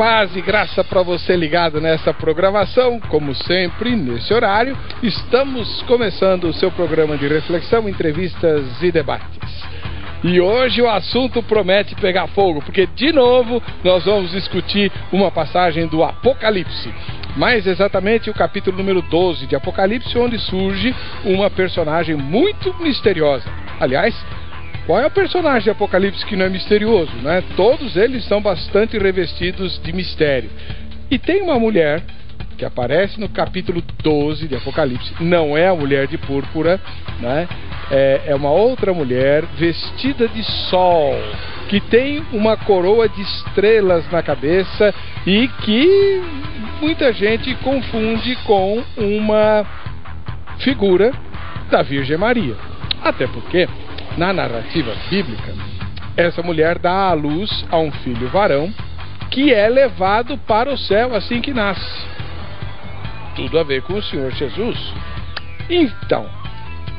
Paz e graça para você ligado nessa programação, como sempre, nesse horário, estamos começando o seu programa de reflexão, entrevistas e debates. E hoje o assunto promete pegar fogo, porque de novo nós vamos discutir uma passagem do Apocalipse. Mais exatamente o capítulo número 12 de Apocalipse, onde surge uma personagem muito misteriosa. Aliás, qual é o personagem de Apocalipse que não é misterioso, né? Todos eles são bastante revestidos de mistério. E tem uma mulher que aparece no capítulo 12 de Apocalipse. Não é a mulher de púrpura, né? É uma outra mulher vestida de sol, que tem uma coroa de estrelas na cabeça e que muita gente confunde com uma figura da Virgem Maria. Até porque, na narrativa bíblica, essa mulher dá à luz a um filho varão que é levado para o céu assim que nasce. Tudo a ver com o Senhor Jesus. Então,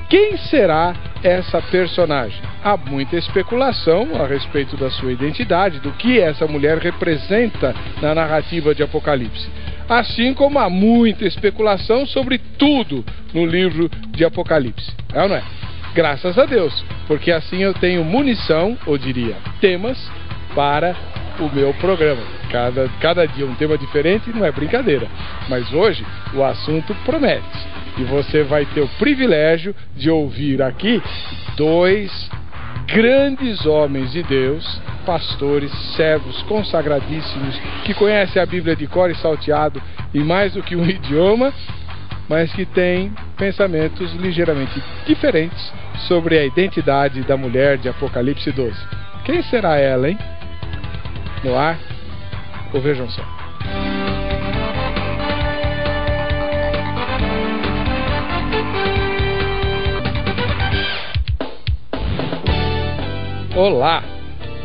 quem será essa personagem? Há muita especulação a respeito da sua identidade, do que essa mulher representa na narrativa de Apocalipse. Assim como há muita especulação sobre tudo no livro de Apocalipse. É ou não é? Graças a Deus, porque assim eu tenho munição, ou diria, temas para o meu programa. Cada dia um tema diferente, não é brincadeira. Mas hoje o assunto promete. E você vai ter o privilégio de ouvir aqui dois grandes homens de Deus, pastores, servos consagradíssimos, que conhecem a Bíblia de cor e salteado em mais do que um idioma, mas que têm pensamentos ligeiramente diferentes sobre a identidade da mulher de Apocalipse 12. Quem será ela, hein? No ar, ou vejam só. Olá!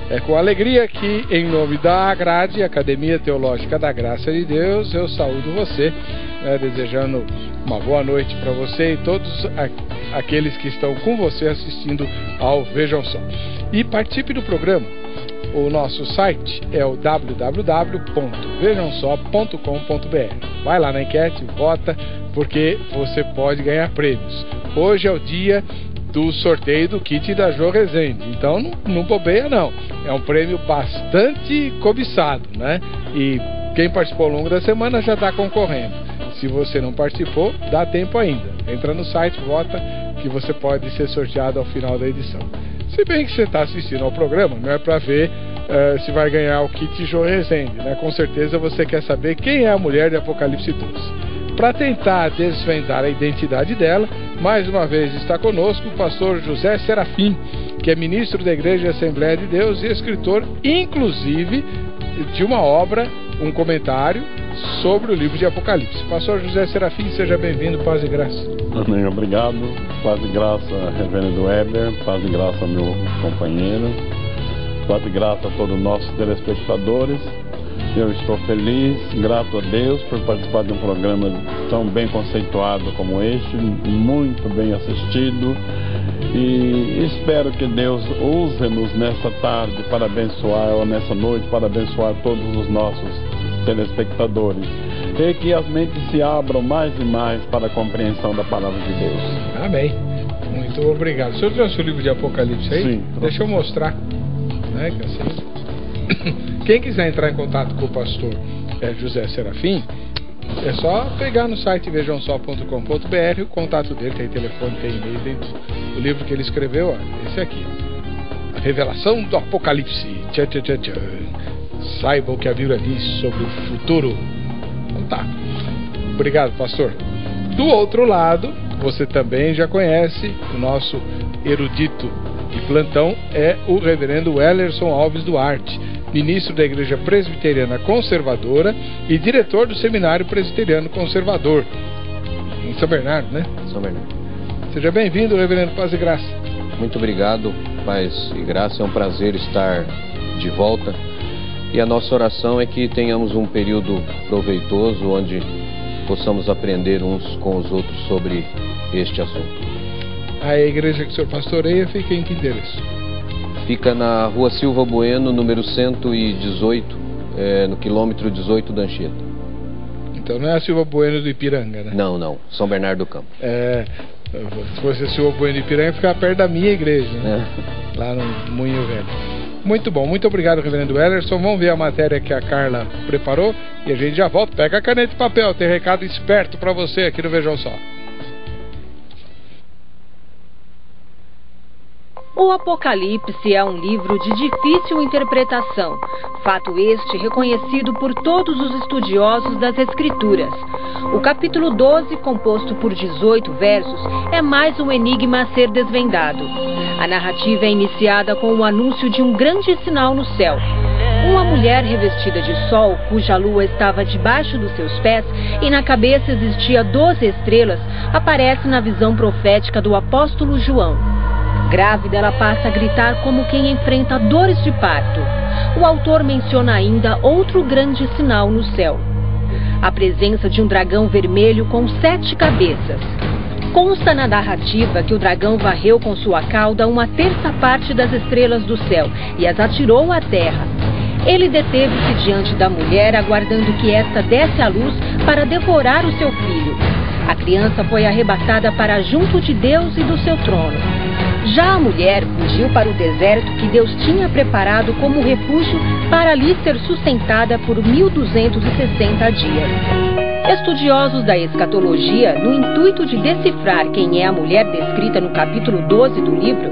É com alegria que, em nome da AGRADE, Academia Teológica da Graça de Deus, eu saúdo você, desejando uma boa noite para você e todos aqueles que estão com você assistindo ao Vejam Só. E participe do programa. O nosso site é o www.vejamsó.com.br. Vai lá na enquete, vota, porque você pode ganhar prêmios. Hoje é o dia do sorteio do kit da Jô Rezende, então não bobeia não, é um prêmio bastante cobiçado, né? E quem participou ao longo da semana já está concorrendo. Se você não participou, dá tempo ainda, entra no site, vota, que você pode ser sorteado ao final da edição. Se bem que você está assistindo ao programa, não é para ver se vai ganhar o kit Jô Rezende, né? Com certeza você quer saber quem é a mulher de Apocalipse 12. Para tentar desvendar a identidade dela, mais uma vez está conosco o pastor José Serafim, que é ministro da Igreja Assembleia de Deus e escritor, inclusive, de uma obra, um comentário sobre o livro de Apocalipse. Pastor José Serafim, seja bem-vindo, paz e graça. Amém, obrigado. Paz e graça, reverendo Weber, paz e graça, meu companheiro, paz e graça a todos os nossos telespectadores. Eu estou feliz, grato a Deus por participar de um programa tão bem conceituado como este, muito bem assistido, e espero que Deus use-nos nessa tarde para abençoar, ou nessa noite para abençoar todos os nossos telespectadores, e que as mentes se abram mais e mais para a compreensão da palavra de Deus. Amém. Muito obrigado. O senhor trouxe o livro de Apocalipse aí? Sim. Deixa eu mostrar, né, que assim... Quem quiser entrar em contato com o pastor José Serafim, é só pegar no site vejamsó.com.br, o contato dele, tem telefone, tem e-mail dentro. O livro que ele escreveu, esse aqui, A Revelação do Apocalipse. Saiba o que a Bíblia diz sobre o futuro. Então tá. Obrigado, pastor. Do outro lado, você também já conhece o nosso erudito de plantão, é o reverendo Wellerson Alves Duarte, ministro da Igreja Presbiteriana Conservadora e diretor do Seminário Presbiteriano Conservador, em São Bernardo, né? São Bernardo. Seja bem-vindo, reverendo, paz e graça. Muito obrigado, paz e graça, é um prazer estar de volta. E a nossa oração é que tenhamos um período proveitoso, onde possamos aprender uns com os outros sobre este assunto. A igreja que o senhor pastoreia fica em que endereço? Fica na Rua Silva Bueno, número 118, no quilômetro 18 da Anchieta. Então não é a Silva Bueno do Ipiranga, né? Não, não. São Bernardo do Campo. Se fosse a Silva Bueno do Ipiranga, ficava perto da minha igreja, né? Lá no Moinho Velho. Muito bom, muito obrigado, reverendo Wellerson. Vamos ver a matéria que a Carla preparou e a gente já volta. Pega a caneta e papel, tem recado esperto pra você aqui no Vejam Só. O Apocalipse é um livro de difícil interpretação, fato este reconhecido por todos os estudiosos das Escrituras. O capítulo 12, composto por 18 versos, é mais um enigma a ser desvendado. A narrativa é iniciada com o anúncio de um grande sinal no céu. Uma mulher revestida de sol, cuja lua estava debaixo dos seus pés e na cabeça existia 12 estrelas, aparece na visão profética do apóstolo João. Grávida, ela passa a gritar como quem enfrenta dores de parto. O autor menciona ainda outro grande sinal no céu: a presença de um dragão vermelho com 7 cabeças. Consta na narrativa que o dragão varreu com sua cauda uma terça parte das estrelas do céu e as atirou à terra. Ele deteve-se diante da mulher, aguardando que esta desse à luz para devorar o seu filho. A criança foi arrebatada para junto de Deus e do seu trono. Já a mulher fugiu para o deserto que Deus tinha preparado como refúgio para ali ser sustentada por 1260 dias. Estudiosos da escatologia, no intuito de decifrar quem é a mulher descrita no capítulo 12 do livro,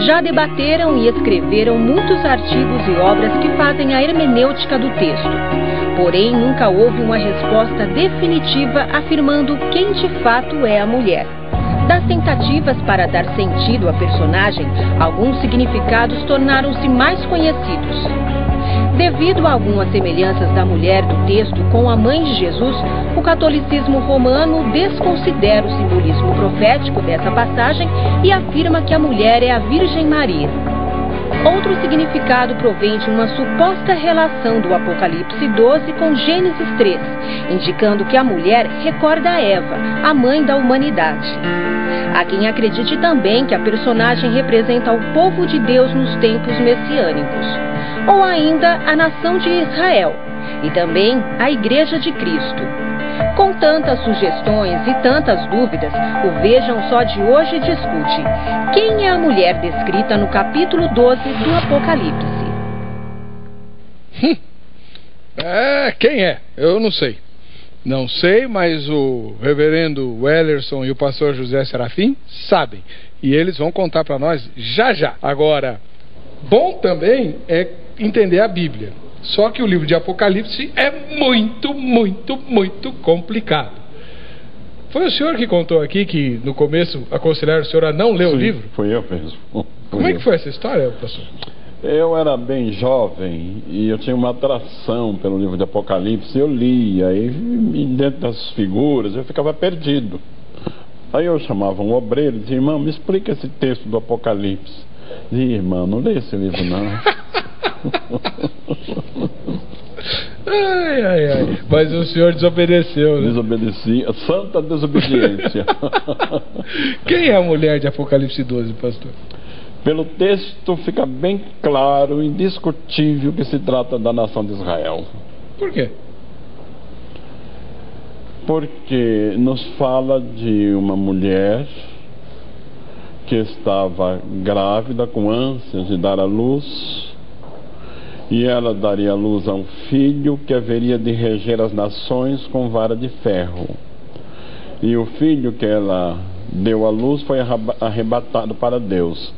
já debateram e escreveram muitos artigos e obras que fazem a hermenêutica do texto. Porém, nunca houve uma resposta definitiva afirmando quem de fato é a mulher. Das tentativas para dar sentido à personagem, alguns significados tornaram-se mais conhecidos. Devido a algumas semelhanças da mulher do texto com a mãe de Jesus, o catolicismo romano desconsidera o simbolismo profético dessa passagem e afirma que a mulher é a Virgem Maria. Outro significado provém de uma suposta relação do Apocalipse 12 com Gênesis 3, indicando que a mulher recorda a Eva, a mãe da humanidade. Há quem acredite também que a personagem representa o povo de Deus nos tempos messiânicos, ou ainda a nação de Israel, e também a Igreja de Cristo. Com tantas sugestões e tantas dúvidas, o Vejam Só de hoje discute: quem é a mulher descrita no capítulo 12 do Apocalipse? Quem é? Eu não sei. Não sei, mas o reverendo Wellerson e o pastor José Serafim sabem. E eles vão contar para nós já já. Agora, bom também é entender a Bíblia. Só que o livro de Apocalipse é muito, muito, muito complicado. Foi o senhor que contou aqui que no começo aconselharam o senhor a não ler o livro? Fui eu mesmo. Como é que foi essa história, pastor? Eu era bem jovem e eu tinha uma atração pelo livro de Apocalipse. Eu lia e dentro das figuras eu ficava perdido. Aí eu chamava um obreiro e dizia: irmão, me explica esse texto do Apocalipse. Dizia: irmão, não lê esse livro não. Ai. Mas o senhor desobedeceu, né? Desobedecia, santa desobediência. Quem é a mulher de Apocalipse 12, pastor? Pelo texto fica bem claro, indiscutível, que se trata da nação de Israel. Por quê? Porque nos fala de uma mulher que estava grávida, com ânsias de dar à luz, e ela daria à luz a um filho que haveria de reger as nações com vara de ferro. E o filho que ela deu à luz foi arrebatado para Deus.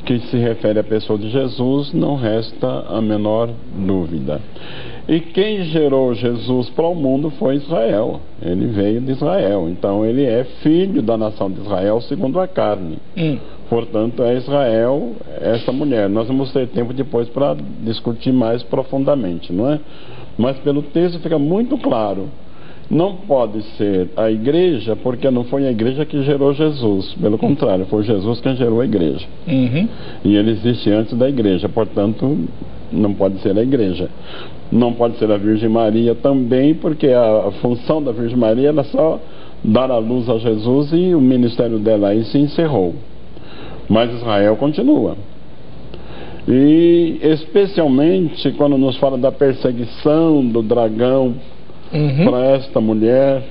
Que se refere à pessoa de Jesus, não resta a menor dúvida. E quem gerou Jesus para o mundo foi Israel. Ele veio de Israel, então ele é filho da nação de Israel segundo a carne. Portanto, é Israel essa mulher. Nós vamos ter tempo depois para discutir mais profundamente, não é? Mas pelo texto fica muito claro. Não pode ser a igreja, porque não foi a igreja que gerou Jesus. Pelo contrário, foi Jesus quem gerou a igreja. E ele existe antes da igreja, portanto, não pode ser a igreja. Não pode ser a Virgem Maria também, porque a função da Virgem Maria era só dar a luz a Jesus e o ministério dela aí se encerrou. Mas Israel continua. E especialmente quando nos fala da perseguição do dragão para esta mulher,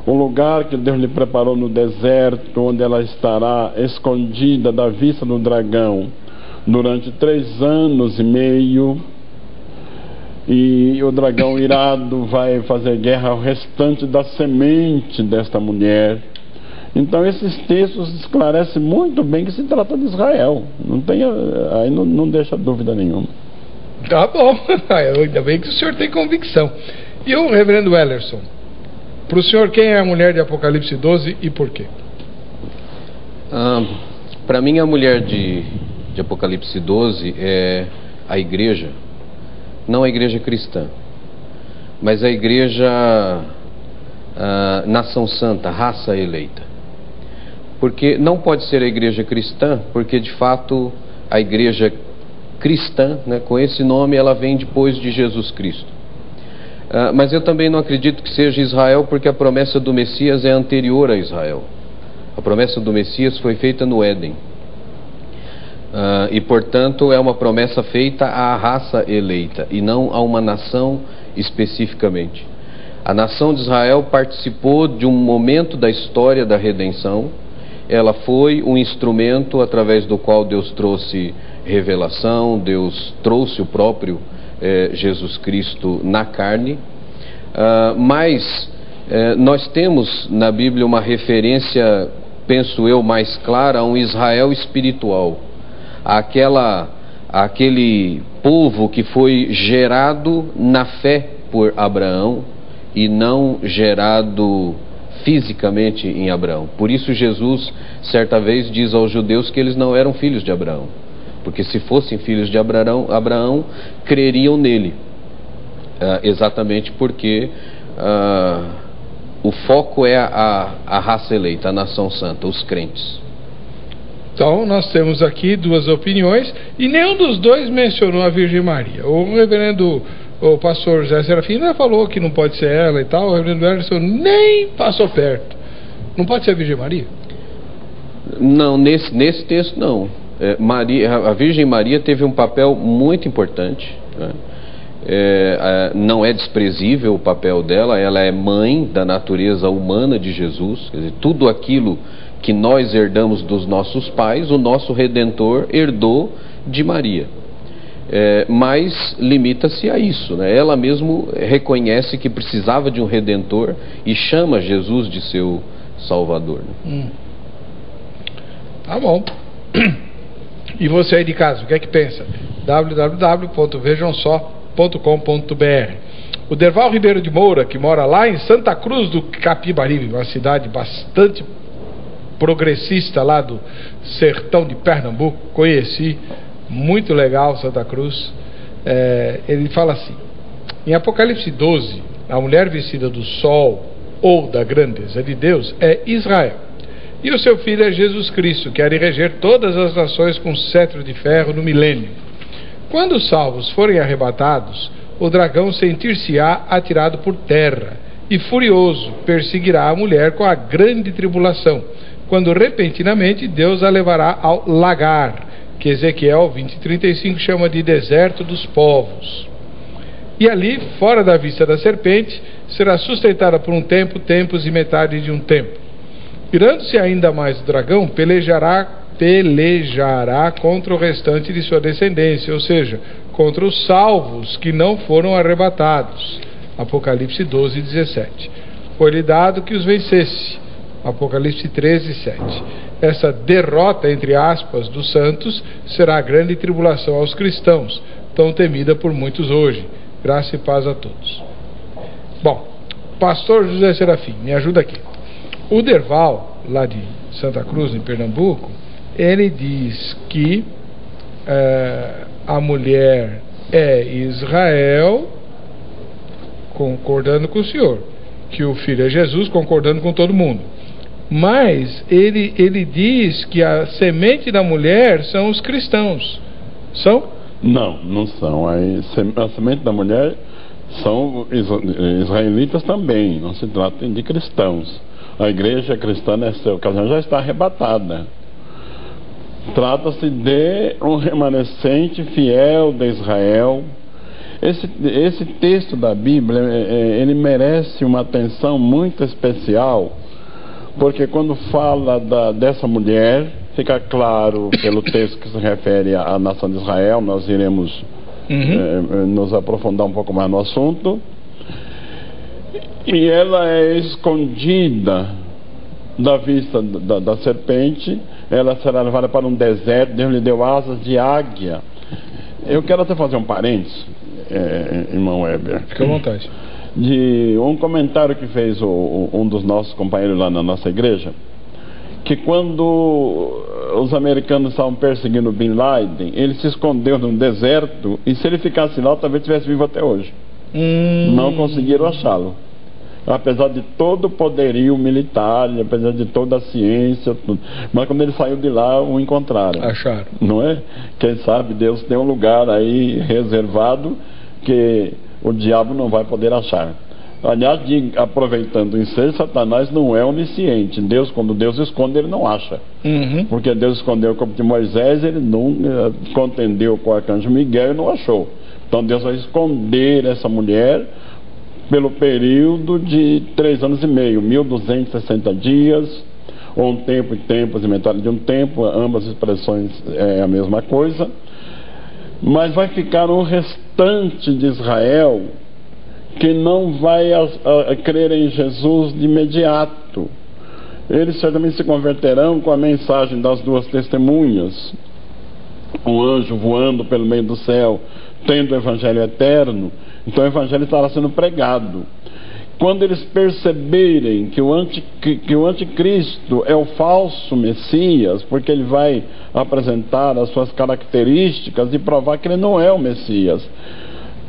o lugar que Deus lhe preparou no deserto, onde ela estará escondida da vista do dragão durante 3 anos e meio, e o dragão irado vai fazer guerra ao restante da semente desta mulher. Então esses textos esclarecem muito bem que se trata de Israel. Aí não deixa dúvida nenhuma. Tá bom, ainda bem que o senhor tem convicção. E o reverendo Wellerson, para o senhor, quem é a mulher de Apocalipse 12 e por quê? Para mim, a mulher de Apocalipse 12 é a igreja, não a igreja cristã, mas a igreja nação santa, raça eleita. Porque não pode ser a igreja cristã, porque de fato a igreja cristã, né, com esse nome, ela vem depois de Jesus Cristo. Mas eu também não acredito que seja Israel, porque a promessa do Messias é anterior a Israel. A promessa do Messias foi feita no Éden. E portanto é uma promessa feita à raça eleita e não a uma nação especificamente. A nação de Israel participou de um momento da história da redenção. Ela foi um instrumento através do qual Deus trouxe revelação, Deus trouxe o próprio Jesus Cristo na carne. Mas nós temos na Bíblia uma referência, penso eu, mais clara a um Israel espiritual, aquele povo que foi gerado na fé por Abraão e não gerado fisicamente em Abraão. Por isso Jesus certa vez diz aos judeus que eles não eram filhos de Abraão, porque se fossem filhos de Abraão creriam nele, exatamente porque o foco é a raça eleita, a nação santa, os crentes. Então nós temos aqui 2 opiniões e nenhum dos dois mencionou a Virgem Maria. O pastor José Serafim já falou que não pode ser ela e tal. O reverendo Wellerson nem passou perto. Não pode ser a Virgem Maria? Não, nesse texto não. A Virgem Maria teve um papel muito importante, né? Não é desprezível o papel dela. Ela é mãe da natureza humana de Jesus. Quer dizer, tudo aquilo que nós herdamos dos nossos pais, o nosso Redentor herdou de Maria. Mas limita-se a isso, né? Ela mesmo reconhece que precisava de um Redentor e chama Jesus de seu Salvador, né? Tá bom. E você aí de casa, o que é que pensa? www.vejamsó.com.br. O Derval Ribeiro de Moura, que mora lá em Santa Cruz do Capibaribe, uma cidade bastante progressista lá do sertão de Pernambuco, conheci, muito legal Santa Cruz. Ele fala assim: em Apocalipse 12, a mulher vestida do sol ou da grandeza de Deus é Israel, e o seu filho é Jesus Cristo, que há de reger todas as nações com cetro de ferro no milênio. Quando os salvos forem arrebatados, o dragão sentir-se-á atirado por terra, e furioso perseguirá a mulher com a grande tribulação, quando repentinamente Deus a levará ao lagar, que Ezequiel 20:35 chama de deserto dos povos. E ali, fora da vista da serpente, será sustentada por um tempo, tempos e metade de um tempo. Virando-se ainda mais o dragão, pelejará contra o restante de sua descendência, ou seja, contra os salvos que não foram arrebatados. Apocalipse 12:17. Foi-lhe dado que os vencesse. Apocalipse 13:7. Essa derrota, entre aspas, dos santos será a grande tribulação aos cristãos, tão temida por muitos hoje. Graça e paz a todos. Bom, pastor José Serafim, me ajuda aqui. O Derval, lá de Santa Cruz, em Pernambuco, ele diz que a mulher é Israel, concordando com o senhor, que o filho é Jesus, concordando com todo mundo. Mas ele diz que a semente da mulher são os cristãos. São? Não são. A semente da mulher são israelitas também. Não se trata de cristãos. A igreja cristã, nessa ocasião, já está arrebatada. Trata-se de um remanescente fiel de Israel. Esse texto da Bíblia, ele merece uma atenção muito especial, porque quando fala dessa mulher, fica claro pelo texto que se refere à nação de Israel. Nós iremos nos aprofundar um pouco mais no assunto. E ela é escondida da vista da serpente. Ela será levada para um deserto. Deus lhe deu asas de águia. Eu quero até fazer um parênteses, irmão Weber. Fique à vontade. De um comentário que fez um dos nossos companheiros lá na nossa igreja, que quando os americanos estavam perseguindo Bin Laden, ele se escondeu num deserto, e se ele ficasse lá, talvez estivesse vivo até hoje. Não conseguiram achá-lo, apesar de todo o poderio militar, apesar de toda a ciência, tudo. Mas quando ele saiu de lá, o encontraram. Acharam. Não é? Quem sabe Deus tem um lugar aí reservado que o diabo não vai poder achar. Aliás, aproveitando o ensejo, Satanás não é onisciente. Quando Deus esconde, ele não acha. Porque Deus escondeu o corpo de Moisés, ele não contendeu com o arcanjo Miguel e não achou. Então Deus vai esconder essa mulher pelo período de 3 anos e meio, 1260 dias, ou um tempo e tempos, e metade de um tempo, ambas expressões é a mesma coisa. Mas vai ficar um restante de Israel que não vai crer em Jesus de imediato. Eles certamente se converterão com a mensagem das 2 testemunhas, um anjo voando pelo meio do céu, tendo o evangelho eterno. Então o evangelho estará sendo pregado. Quando eles perceberem que o anticristo é o falso Messias, porque ele vai apresentar as suas características e provar que ele não é o Messias,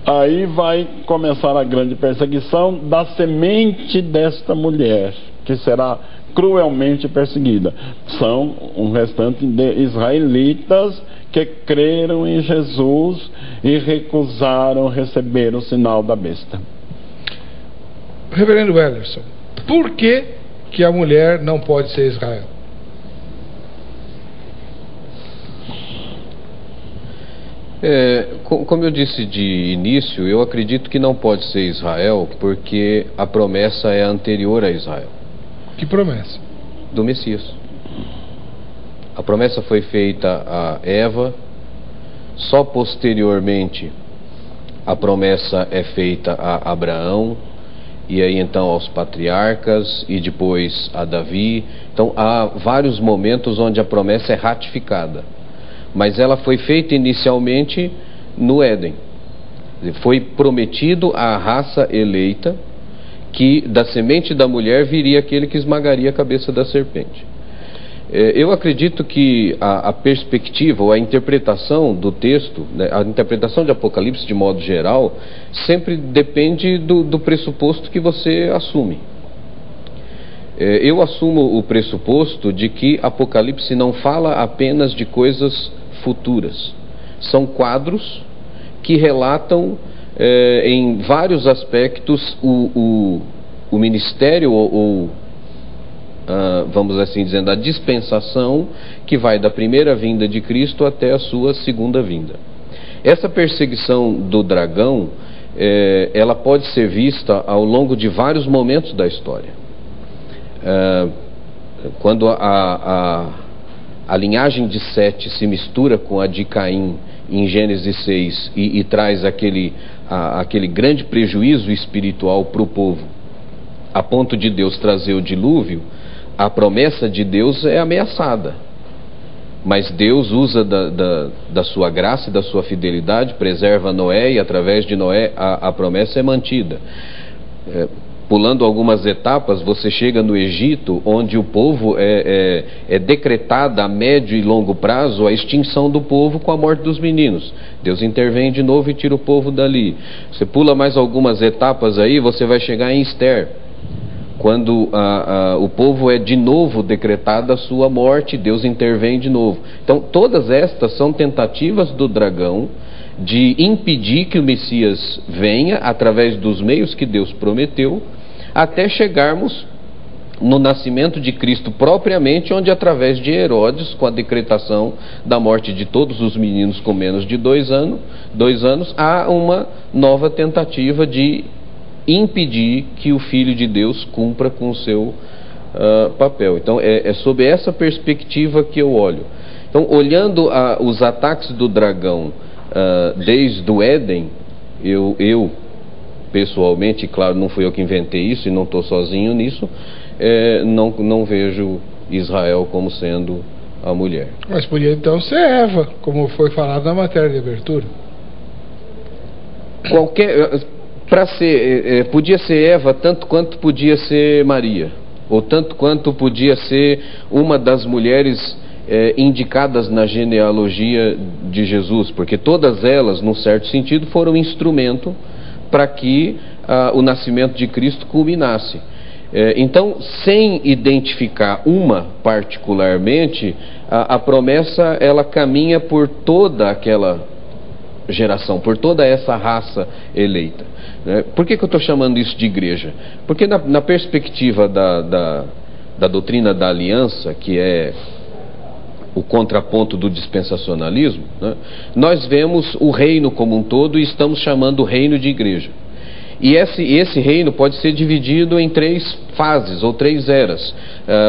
aí vai começar a grande perseguição da semente desta mulher, que será cruelmente perseguida. São um restante de israelitas que creram em Jesus e recusaram receber o sinal da besta. Reverendo Wellerson, por que a mulher não pode ser Israel? Como eu disse de início, eu acredito que não pode ser Israel, porque a promessa é anterior a Israel. Que promessa? Do Messias. A promessa foi feita a Eva, só posteriormente a promessa é feita a Abraão, e aí então aos patriarcas, e depois a Davi. Então há vários momentos onde a promessa é ratificada, mas ela foi feita inicialmente no Éden. Foi prometido à raça eleita que da semente da mulher viria aquele que esmagaria a cabeça da serpente. Eu acredito que a perspectiva ou a interpretação do texto, né, a interpretação de Apocalipse de modo geral, sempre depende do pressuposto que você assume. Eu assumo o pressuposto de que Apocalipse não fala apenas de coisas futuras. São quadros que relatam em vários aspectos o ministério ou vamos assim dizendo, a dispensação que vai da primeira vinda de Cristo até a sua segunda vinda. Essa perseguição do dragão, ela pode ser vista ao longo de vários momentos da história. Quando a linhagem de Sete se mistura com a de Caim em Gênesis 6 e traz aquele grande prejuízo espiritual para o povo, a ponto de Deus trazer o dilúvio, a promessa de Deus é ameaçada. Mas Deus usa da sua graça e da sua fidelidade, preserva Noé, e através de Noé a promessa é mantida. Pulando algumas etapas, você chega no Egito, onde o povo é decretada a médio e longo prazo a extinção do povo com a morte dos meninos. Deus intervém de novo e tira o povo dali. Você pula mais algumas etapas aí, você vai chegar em Esther, quando o povo é de novo decretada a sua morte, Deus intervém de novo. Então todas estas são tentativas do dragão de impedir que o Messias venha através dos meios que Deus prometeu, até chegarmos no nascimento de Cristo propriamente, onde através de Herodes, com a decretação da morte de todos os meninos com menos de 2 anos, há uma nova tentativa de impedir que o Filho de Deus cumpra com o seu papel. Então é sob essa perspectiva que eu olho. Então, olhando os ataques do dragão desde o Éden, eu pessoalmente, claro, não fui eu que inventei isso e não estou sozinho nisso, não vejo Israel como sendo a mulher. Mas podia então ser Eva, como foi falado na matéria de abertura. Podia ser Eva tanto quanto podia ser Maria, ou tanto quanto podia ser uma das mulheres indicadas na genealogia de Jesus, porque todas elas, num certo sentido, foram instrumento para que o nascimento de Cristo culminasse. Então, sem identificar uma particularmente, a promessa ela caminha por toda aquela geração, por toda essa raça eleita. Por que eu estou chamando isso de igreja? Porque na perspectiva da doutrina da aliança, que é o contraponto do dispensacionalismo, nós vemos o reino como um todo e estamos chamando o reino de igreja. E esse reino pode ser dividido em 3 fases ou 3 eras: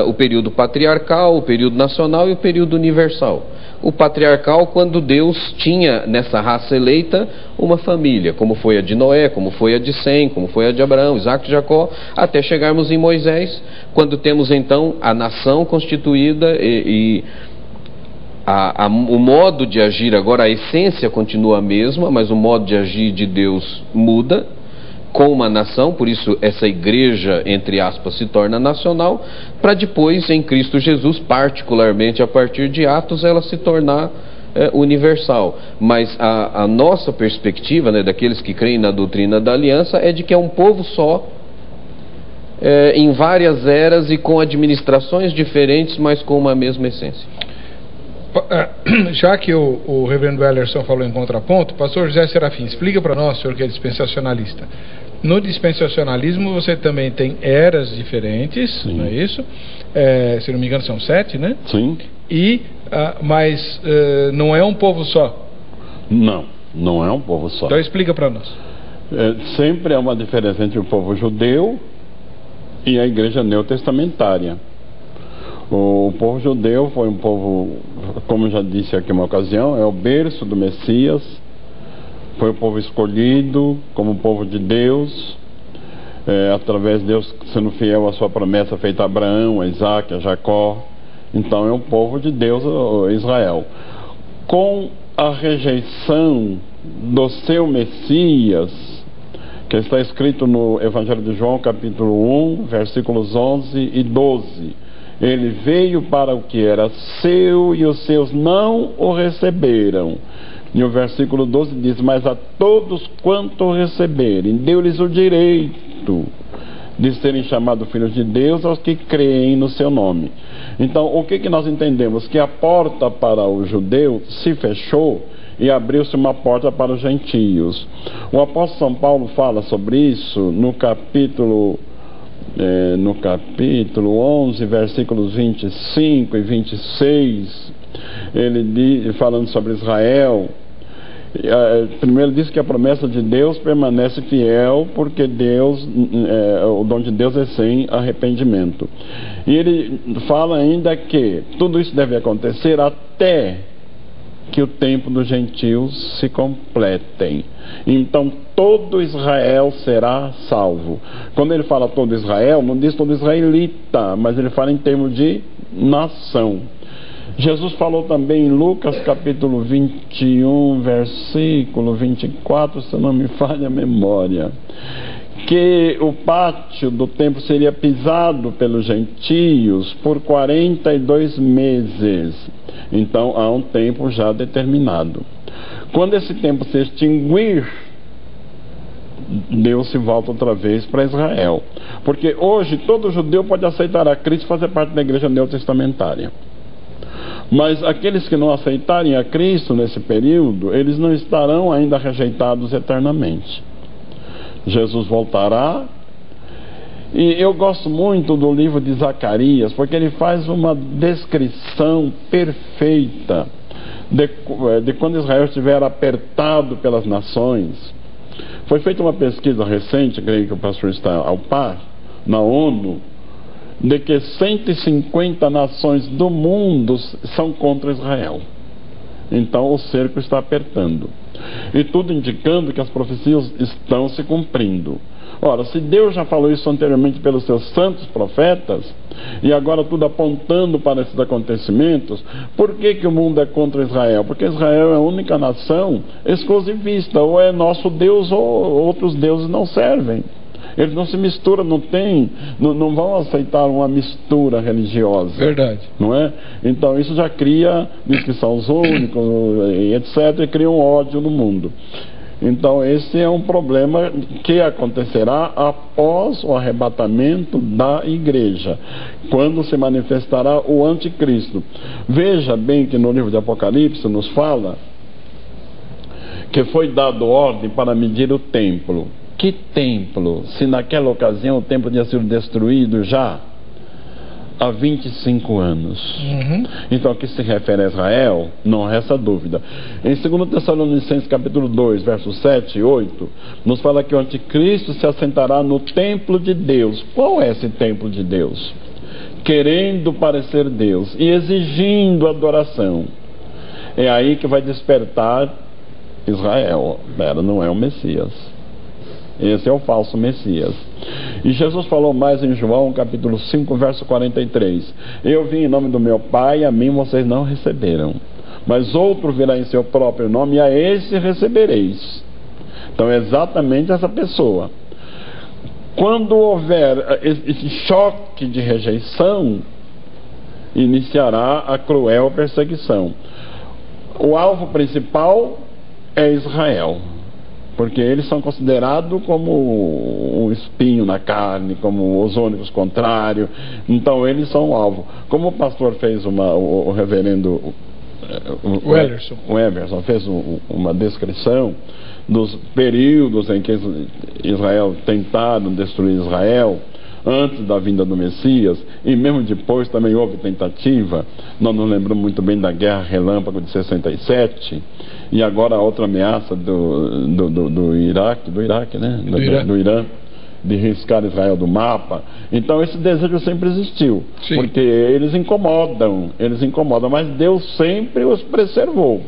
o período patriarcal, o período nacional e o período universal. O patriarcal, quando Deus tinha nessa raça eleita uma família, como foi a de Noé, como foi a de Sem, como foi a de Abraão, Isaac e Jacó, até chegarmos em Moisés, quando temos então a nação constituída o modo de agir agora, a essência continua a mesma, mas o modo de agir de Deus muda com uma nação, por isso essa igreja, entre aspas, se torna nacional, para depois, em Cristo Jesus, particularmente a partir de Atos, ela se tornar universal. Mas a nossa perspectiva, daqueles que creem na doutrina da aliança, é de que é um povo só, em várias eras e com administrações diferentes, mas com uma mesma essência. Já que o reverendo Wellerson falou em contraponto, pastor José Serafim, explica para nós, senhor que é dispensacionalista. No dispensacionalismo você também tem eras diferentes, sim, não é isso? Se não me engano são 7, né? Sim. Mas não é um povo só? Não é um povo só. Então explica para nós. Sempre há uma diferença entre o povo judeu e a igreja neotestamentária. O povo judeu foi um povo, como eu já disse aqui uma ocasião, é o berço do Messias, foi o povo escolhido como povo de Deus, através de Deus sendo fiel à sua promessa feita a Abraão, a Isaac, a Jacó. Então é um povo de Deus, Israel. Com a rejeição do seu Messias, que está escrito no Evangelho de João, capítulo 1, versículos 11 e 12. Ele veio para o que era seu e os seus não o receberam. E o versículo 12 diz: mas a todos quanto o receberem, deu-lhes o direito de serem chamados filhos de Deus aos que creem no seu nome. Então, o que nós entendemos? Que a porta para o judeu se fechou e abriu-se uma porta para os gentios. O apóstolo São Paulo fala sobre isso no capítulo 11, versículos 25 e 26, ele diz, falando sobre Israel, primeiro diz que a promessa de Deus permanece fiel, porque o dom de Deus é sem arrependimento. E ele fala ainda que tudo isso deve acontecer até que o tempo dos gentios se completem. Então todo Israel será salvo. Quando ele fala todo Israel, não diz todo israelita, mas ele fala em termos de nação. Jesus falou também em Lucas capítulo 21, versículo 24, se não me falha a memória, que o pátio do templo seria pisado pelos gentios por 42 meses. Então há um tempo já determinado. Quando esse tempo se extinguir, Deus se volta outra vez para Israel. Porque hoje todo judeu pode aceitar a Cristo e fazer parte da igreja neotestamentária. Mas aqueles que não aceitarem a Cristo nesse período, eles não estarão ainda rejeitados eternamente. Jesus voltará E eu gosto muito do livro de Zacarias, porque ele faz uma descrição perfeita de quando Israel estiver apertado pelas nações. Foi feita uma pesquisa recente, creio que o pastor está ao par, na ONU, de que 150 nações do mundo são contra Israel. Então o cerco está apertando. E tudo indicando que as profecias estão se cumprindo. Ora, se Deus já falou isso anteriormente pelos seus santos profetas, e agora tudo apontando para esses acontecimentos, por que o mundo é contra Israel? Porque Israel é a única nação exclusivista, ou é nosso Deus ou outros deuses não servem. Eles não se misturam, não vão aceitar uma mistura religiosa. Verdade. Não é? Então isso já cria, diz que são os únicos, etc., e cria um ódio no mundo. Então esse é um problema que acontecerá após o arrebatamento da igreja, quando se manifestará o anticristo. Veja bem que no livro de Apocalipse nos fala que foi dado ordem para medir o templo. Que templo? Se naquela ocasião o templo tinha sido destruído já há 25 anos. Então, o que se refere a Israel, não resta dúvida. Em 2 Tessalonicenses capítulo 2, versos 7 e 8, nos fala que o anticristo se assentará no templo de Deus. Qual é esse templo de Deus? Querendo parecer Deus e exigindo adoração. É aí que vai despertar Israel. Não é o Messias. Esse é o falso Messias. E Jesus falou mais em João capítulo 5, verso 43: eu vim em nome do meu Pai, a mim vocês não receberam, mas outro virá em seu próprio nome, e a esse recebereis. Então é exatamente essa pessoa. Quando houver esse choque de rejeição, iniciará a cruel perseguição. O alvo principal é Israel, porque eles são considerados como um espinho na carne, como os únicos contrários. Então eles são o alvo. Como o pastor fez o reverendo o Everson fez uma descrição dos períodos em que Israel tentaram destruir Israel, antes da vinda do Messias, e mesmo depois também houve tentativa. Nós nos lembramos muito bem da guerra relâmpago de 67, e agora a outra ameaça do Irã, de riscar Israel do mapa. Então esse desejo sempre existiu. Sim. Porque eles incomodam, mas Deus sempre os preservou.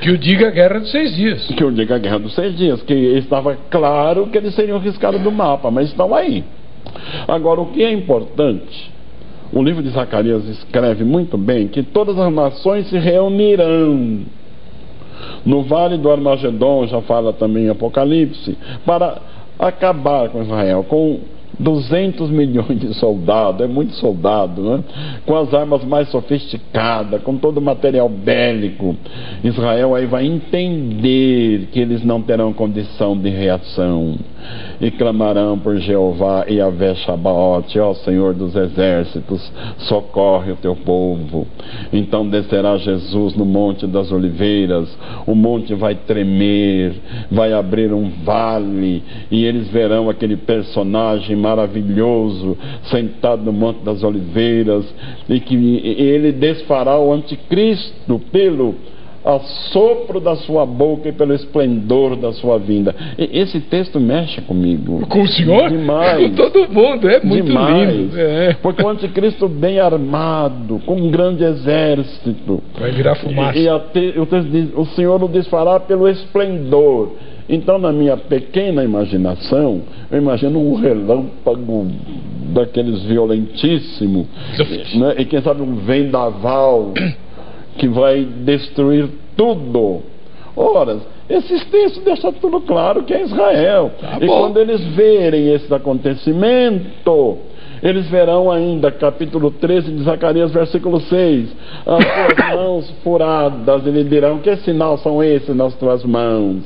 Que o diga a Guerra dos 6 Dias. Que o diga a Guerra dos 6 Dias, que estava claro que eles seriam riscados do mapa, mas estão aí. Agora, o que é importante, o livro de Zacarias escreve muito bem que todas as nações se reunirão no Vale do Armagedon, já fala também em Apocalipse, para acabar com Israel, com 200 milhões de soldados, é muito soldado, né? Com as armas mais sofisticadas, com todo o material bélico. Israel aí vai entender que eles não terão condição de reação, e clamarão por Jeová e Yahvé Shabaoth: ó Senhor dos exércitos, socorre o teu povo. Então descerá Jesus no Monte das Oliveiras, o monte vai tremer, vai abrir um vale, e eles verão aquele personagem maravilhoso sentado no Monte das Oliveiras, e que ele desfará o anticristo pelo assopro da sua boca e pelo esplendor da sua vinda. Esse texto mexe comigo. Com o senhor? Demais. Com todo mundo, é muito demais. Lindo. É. Porque o anticristo bem armado, com um grande exército, vai virar fumaça. O texto diz: o Senhor o desfará pelo esplendor. Então, na minha pequena imaginação, eu imagino um relâmpago daqueles violentíssimo, né? E quem sabe um vendaval que vai destruir tudo. Ora, esses textos deixam tudo claro que é Israel. E quando eles verem esse acontecimento, eles verão ainda, capítulo 13 de Zacarias, versículo 6, as tuas mãos furadas, e lhe dirão: que sinal são esses nas tuas mãos?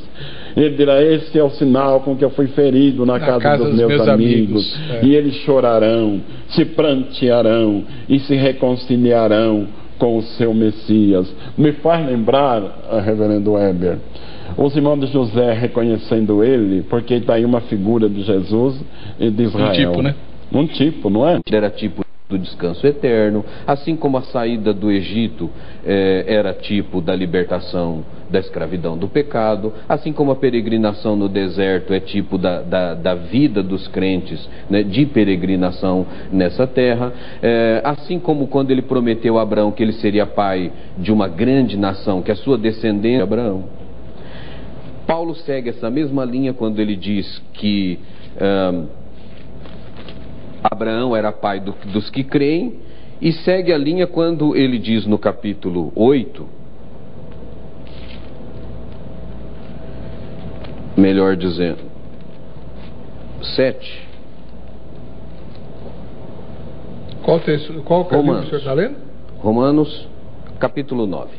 Ele dirá: esse é o sinal com que eu fui ferido na casa dos meus amigos. E eles chorarão, se prantearão e se reconciliarão com o seu Messias. Me faz lembrar, reverendo Weber, os irmãos de José reconhecendo ele, porque está aí uma figura de Jesus e de Israel. Um tipo, né? Um tipo, não é? Era tipo do descanso eterno, assim como a saída do Egito era tipo da libertação da escravidão do pecado, assim como a peregrinação no deserto é tipo da vida dos crentes, né, de peregrinação nessa terra, assim como quando ele prometeu a Abraão que ele seria pai de uma grande nação, que a sua descendência é Abraão. Paulo segue essa mesma linha quando ele diz que Abraão era pai dos que creem, e segue a linha quando ele diz no capítulo 8, melhor dizendo, 7. Qual texto? Qual capítulo o senhor está lendo? Romanos, capítulo 9.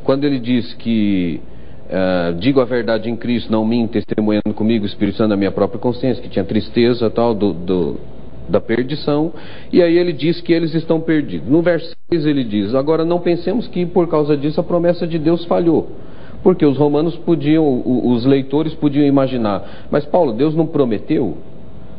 Quando ele diz que digo a verdade em Cristo, não minto, testemunhando comigo, o Espírito Santo da minha própria consciência, que tinha tristeza tal da perdição, e aí ele diz que eles estão perdidos. No verso 6 ele diz: agora não pensemos que por causa disso a promessa de Deus falhou, porque os romanos podiam, os leitores podiam imaginar, mas Paulo, Deus não prometeu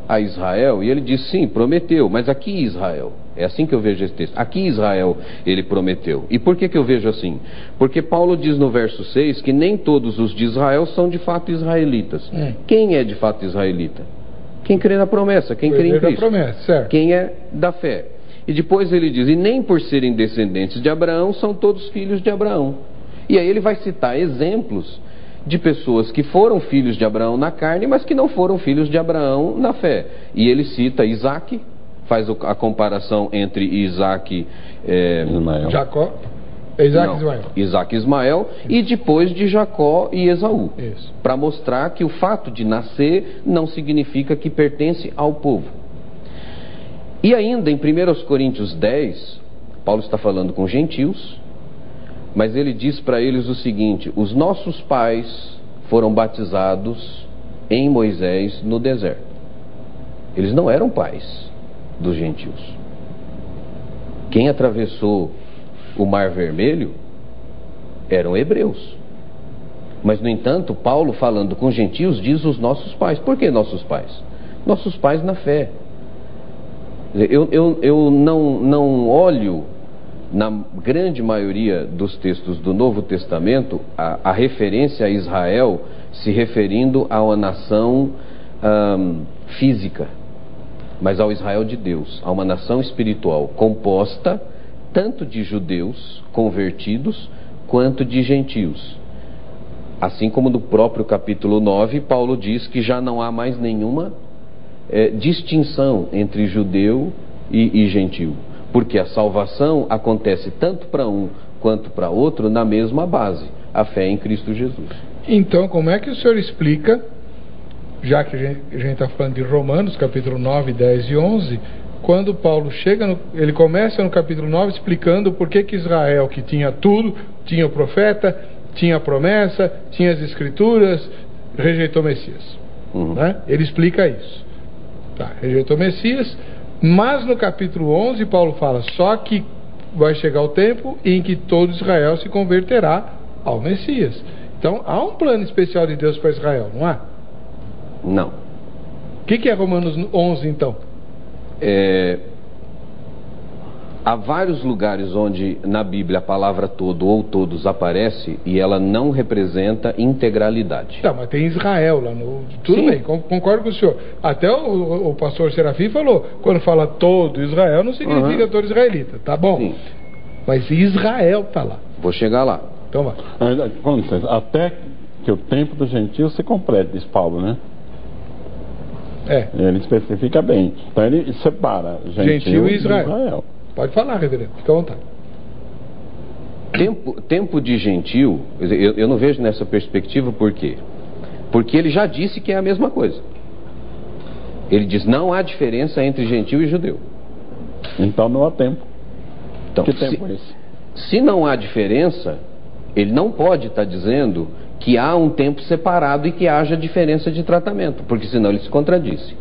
a Israel? E ele diz: sim, prometeu, mas aqui Israel. É assim que eu vejo esse texto. Aqui Israel ele prometeu. E por que eu vejo assim? Porque Paulo diz no verso 6 que nem todos os de Israel são de fato israelitas. Quem é de fato israelita? Quem crê na promessa, quem crê em Cristo. Promessa, certo. Quem é da fé. E depois ele diz: e nem por serem descendentes de Abraão são todos filhos de Abraão. E aí ele vai citar exemplos de pessoas que foram filhos de Abraão na carne, mas que não foram filhos de Abraão na fé. E ele cita Isaac, faz a comparação entre Isaac Ismael. Jacó. Isaac e Ismael. Isaac e Ismael, e depois de Jacó e Esaú. Para mostrar que o fato de nascer não significa que pertence ao povo. E ainda em 1 Coríntios 10, Paulo está falando com gentios, mas ele diz para eles o seguinte: os nossos pais foram batizados em Moisés no deserto. Eles não eram pais dos gentios. Quem atravessou o Mar Vermelho eram hebreus. Mas, no entanto, Paulo, falando com gentios, diz os nossos pais. Por que nossos pais? Nossos pais na fé. Eu não olho, na grande maioria dos textos do Novo Testamento, a referência a Israel se referindo a uma nação física, mas ao Israel de Deus, a uma nação espiritual composta tanto de judeus convertidos quanto de gentios. Assim como no próprio capítulo 9, Paulo diz que já não há mais nenhuma distinção entre judeu e gentio, porque a salvação acontece tanto para um quanto para outro na mesma base, a fé em Cristo Jesus. Então, como é que o senhor explica, já que a gente está falando de Romanos, capítulo 9, 10 e 11, quando Paulo chega, ele começa no capítulo 9 explicando por que Israel, que tinha tudo, tinha o profeta, tinha a promessa, tinha as escrituras, rejeitou o Messias. Né? Ele explica isso. Rejeitou o Messias, mas no capítulo 11 Paulo fala: só que vai chegar o tempo em que todo Israel se converterá ao Messias. Então há um plano especial de Deus para Israel, não há? Não. O que é Romanos 11 então? Há vários lugares onde na Bíblia a palavra todo ou todos aparece e ela não representa integralidade. Tá, mas tem Israel lá no... Tudo Sim. bem, concordo com o senhor. Até o pastor Serafim falou, quando fala todo Israel não significa todo israelita, tá bom? Sim. Mas Israel tá lá. Vou chegar lá. Então vai. Com licença, até que o tempo do gentio se complete, diz Paulo, né? Ele especifica bem. Então ele separa gentio e Israel. Pode falar, reverendo, fica à vontade. Tempo de gentio, eu não vejo nessa perspectiva. Por quê? Porque ele já disse que é a mesma coisa. Ele diz: não há diferença entre gentio e judeu. Então não há tempo. Então, que tempo é esse? Se não há diferença, ele não pode estar dizendo que há um tempo separado e que haja diferença de tratamento, porque senão ele se contradiz.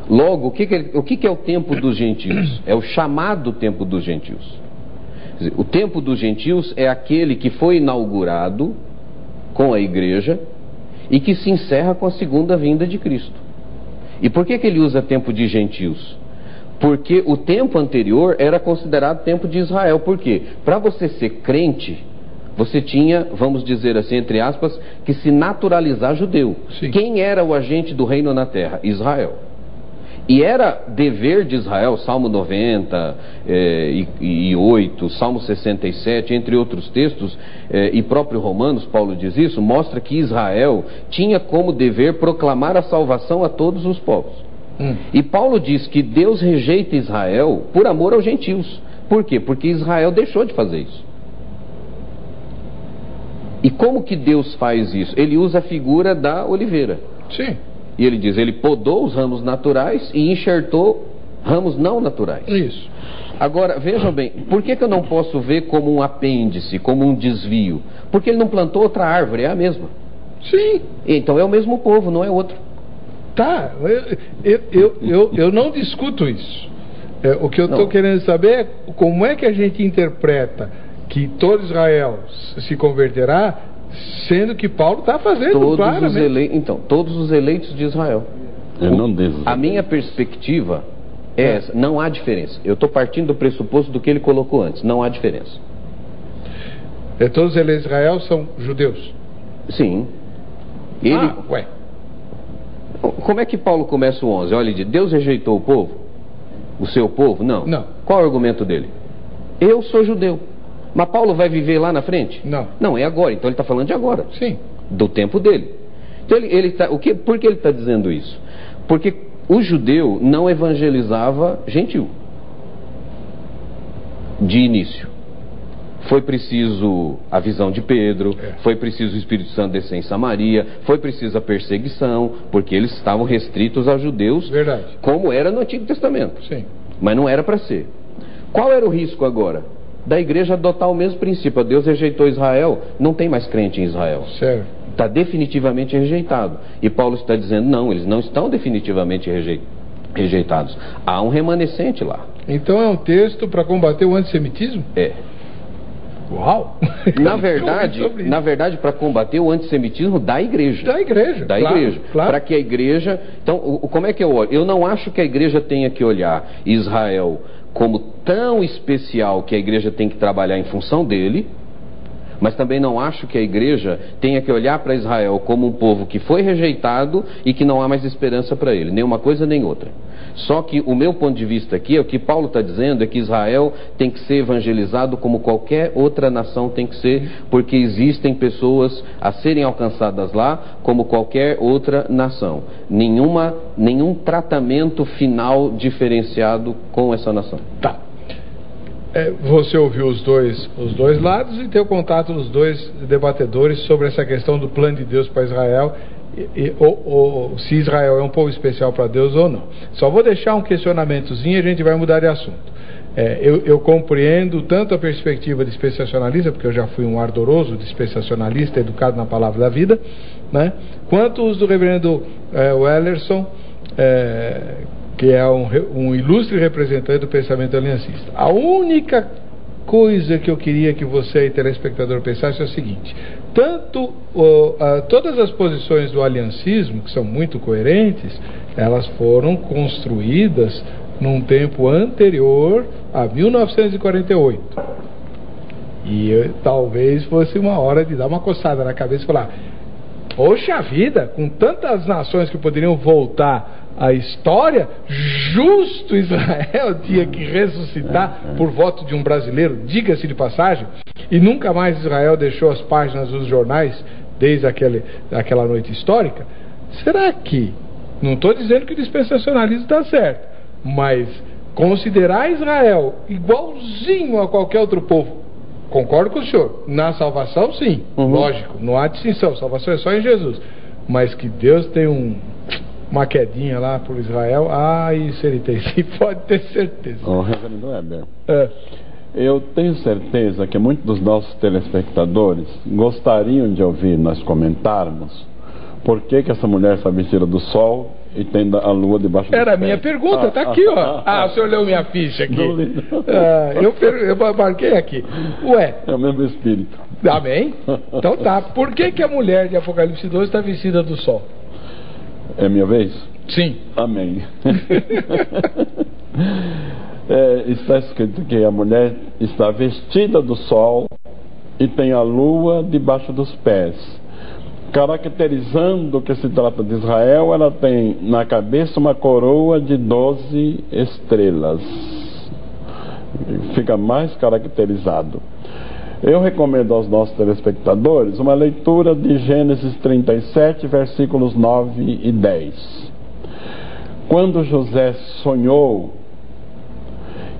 Logo, o que é o tempo dos gentios? É o chamado tempo dos gentios. Quer dizer, o tempo dos gentios é aquele que foi inaugurado com a igreja e que se encerra com a segunda vinda de Cristo. E por que ele usa tempo de gentios? Porque o tempo anterior era considerado tempo de Israel. Por quê? Para você ser crente, você tinha, vamos dizer assim, entre aspas, que se naturalizar judeu. Sim. Quem era o agente do reino na terra? Israel. E era dever de Israel, Salmo 90 e 8, Salmo 67, entre outros textos, e próprio Romanos, Paulo diz isso, mostra que Israel tinha como dever proclamar a salvação a todos os povos. E Paulo diz que Deus rejeita Israel por amor aos gentios. Por quê? Porque Israel deixou de fazer isso. E como que Deus faz isso? Ele usa a figura da oliveira. Sim. E ele diz, ele podou os ramos naturais e enxertou ramos não naturais. Isso. Agora, vejam bem, por que eu não posso ver como um apêndice, como um desvio? Porque ele não plantou outra árvore, é a mesma. Sim. Então é o mesmo povo, não é outro. Tá, eu não discuto isso. O que eu estou querendo saber é como é que a gente interpreta que todo Israel se converterá, sendo que Paulo está fazendo claramente. Então, todos os eleitos de Israel. A minha perspectiva é essa, não há diferença. Eu estou partindo do pressuposto do que ele colocou antes, não há diferença. Todos os eleitos de Israel são judeus? Sim. Ué. Como é que Paulo começa o 11? Olha, ele diz, Deus rejeitou o povo? O seu povo? Não. Qual é o argumento dele? Eu sou judeu. Mas Paulo vai viver lá na frente? Não, é agora. Então ele está falando de agora. Sim. Do tempo dele. Então por que ele está dizendo isso? Porque o judeu não evangelizava gentil. De início. Foi preciso a visão de Pedro, foi preciso o Espírito Santo descer em Samaria, foi preciso a perseguição, porque eles estavam restritos a judeus, como era no Antigo Testamento. Sim. Mas não era para ser. Qual era o risco agora? Da igreja adotar o mesmo princípio. Deus rejeitou Israel, não tem mais crente em Israel. Certo. Está definitivamente rejeitado. E Paulo está dizendo, não, eles não estão definitivamente rejeitados. Há um remanescente lá. Então é um texto para combater o antissemitismo? É. Uau! Na verdade, para combater o antissemitismo da igreja. Da igreja. Claro. Para que a igreja... Então, como é que eu olho? Eu não acho que a igreja tenha que olhar Israel como tão especial que a igreja tem que trabalhar em função dele, mas também não acho que a igreja tenha que olhar para Israel como um povo que foi rejeitado e que não há mais esperança para ele, nem uma coisa nem outra. Só que o meu ponto de vista aqui, é o que Paulo está dizendo, é que Israel tem que ser evangelizado como qualquer outra nação tem que ser, porque existem pessoas a serem alcançadas lá como qualquer outra nação. Nenhum tratamento final diferenciado com essa nação. Tá. Você ouviu os dois lados e teve contato dos dois debatedores sobre essa questão do plano de Deus para Israel, ou se Israel é um povo especial para Deus ou não. Só vou deixar um questionamentozinho e a gente vai mudar de assunto. Eu compreendo tanto a perspectiva dispensacionalista, porque eu já fui um ardoroso dispensacionalista, educado na palavra da vida, né? Quanto os do reverendo Wellerson, que é um ilustre representante do pensamento aliancista. A única coisa que eu queria que você e telespectador pensasse é o seguinte: todas as posições do aliancismo, que são muito coerentes, elas foram construídas num tempo anterior a 1948. E talvez fosse uma hora de dar uma coçada na cabeça e falar: poxa vida, com tantas nações que poderiam voltar a história, justo Israel tinha que ressuscitar por voto de um brasileiro, diga-se de passagem, e nunca mais Israel deixou as páginas dos jornais desde aquela noite histórica. Será que, não estou dizendo que o dispensacionalismo está certo, mas considerar Israel igualzinho a qualquer outro povo, concordo com o senhor, na salvação sim, lógico, não há distinção, salvação é só em Jesus, mas que Deus tem uma quedinha lá por Israel, isso ele tem, sim, pode ter certeza. Reverendo Weber, eu tenho certeza que muitos dos nossos telespectadores gostariam de ouvir nós comentarmos por que essa mulher está vestida do sol e tem a lua debaixo do pé. Era a minha pergunta, está aqui, ó. O senhor leu minha ficha aqui. Eu marquei aqui. É o mesmo espírito. Amém? Então tá. Por que a mulher de Apocalipse 2 está vestida do sol? É minha vez? Sim. Amém. Está escrito que a mulher está vestida do sol e tem a lua debaixo dos pés. Caracterizando que se trata de Israel, ela tem na cabeça uma coroa de 12 estrelas. Fica mais caracterizado. Eu recomendo aos nossos telespectadores uma leitura de Gênesis 37, versículos 9 e 10. Quando José sonhou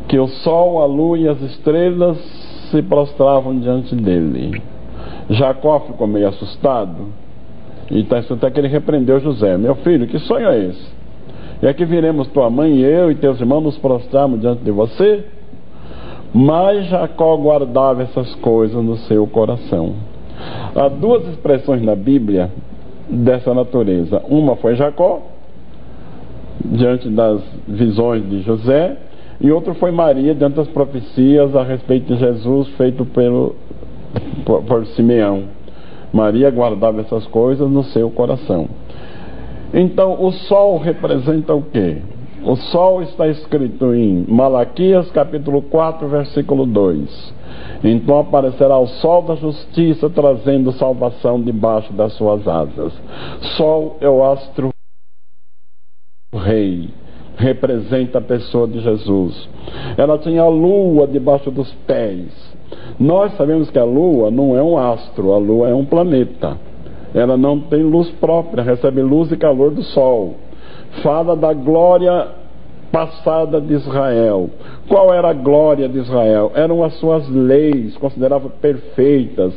que o sol, a lua e as estrelas se prostravam diante dele, Jacó ficou meio assustado, e está escrito até que ele repreendeu José: meu filho, que sonho é esse? E aqui viremos tua mãe e eu e teus irmãos nos prostrarmos diante de você? Mas Jacó guardava essas coisas no seu coração. Há duas expressões na Bíblia dessa natureza. Uma foi Jacó, diante das visões de José, e outra foi Maria, diante das profecias a respeito de Jesus feito por Simeão. Maria guardava essas coisas no seu coração. Então o sol representa o quê? O sol está escrito em Malaquias capítulo 4, versículo 2. Então aparecerá o sol da justiça, trazendo salvação debaixo das suas asas. Sol é o astro rei, representa a pessoa de Jesus. Ela tinha a lua debaixo dos pés. Nós sabemos que a lua não é um astro, a lua é um planeta. Ela não tem luz própria, recebe luz e calor do sol. Fala da glória passada de Israel. Qual era a glória de Israel? Eram as suas leis, consideravam perfeitas.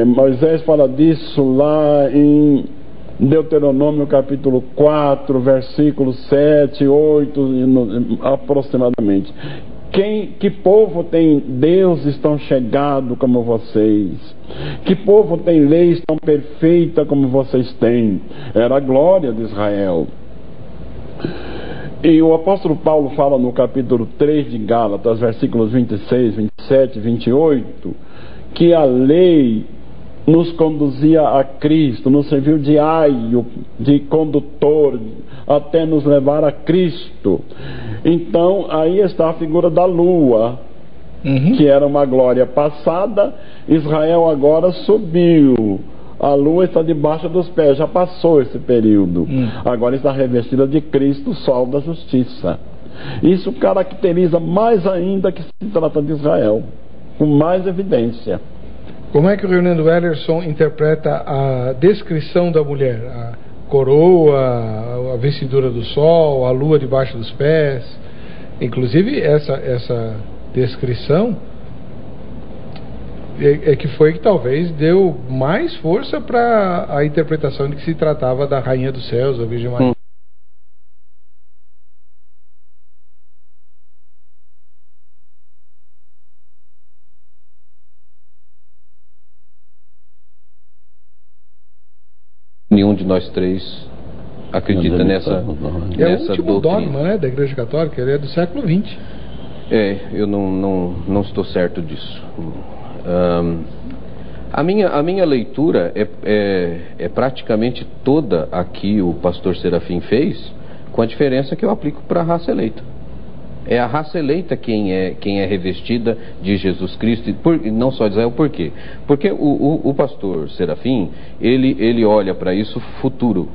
Moisés fala disso lá em Deuteronômio capítulo 4, versículos 7, 8 aproximadamente. Que povo tem deuses tão chegado como vocês? Que povo tem leis tão perfeita como vocês têm? Era a glória de Israel. E o apóstolo Paulo fala no capítulo 3 de Gálatas, versículos 26, 27 e 28, que a lei nos conduzia a Cristo, nos serviu de aio, de condutor, até nos levar a Cristo. Então aí está a figura da lua, que era uma glória passada. Israel agora subiu, a lua está debaixo dos pés, já passou esse período. Agora está revestida de Cristo, o sol da justiça. Isso caracteriza mais ainda que se trata de Israel, com mais evidência. Como é que o Reverendo Ellerson interpreta a descrição da mulher? A coroa, a vestidura do sol, a lua debaixo dos pés. Inclusive essa descrição que foi que talvez deu mais força para a interpretação de que se tratava da Rainha dos Céus, a Virgem Maria. Nenhum de nós três acredita nessa o último dogma, né, da Igreja Católica, ele é do século XX. Eu não estou certo disso. A minha leitura é praticamente toda a que o pastor Serafim fez, com a diferença que eu aplico para a raça eleita. É a raça eleita quem é revestida de Jesus Cristo, e não só de Israel. Por quê? Porque o pastor Serafim, ele olha para isso futuro,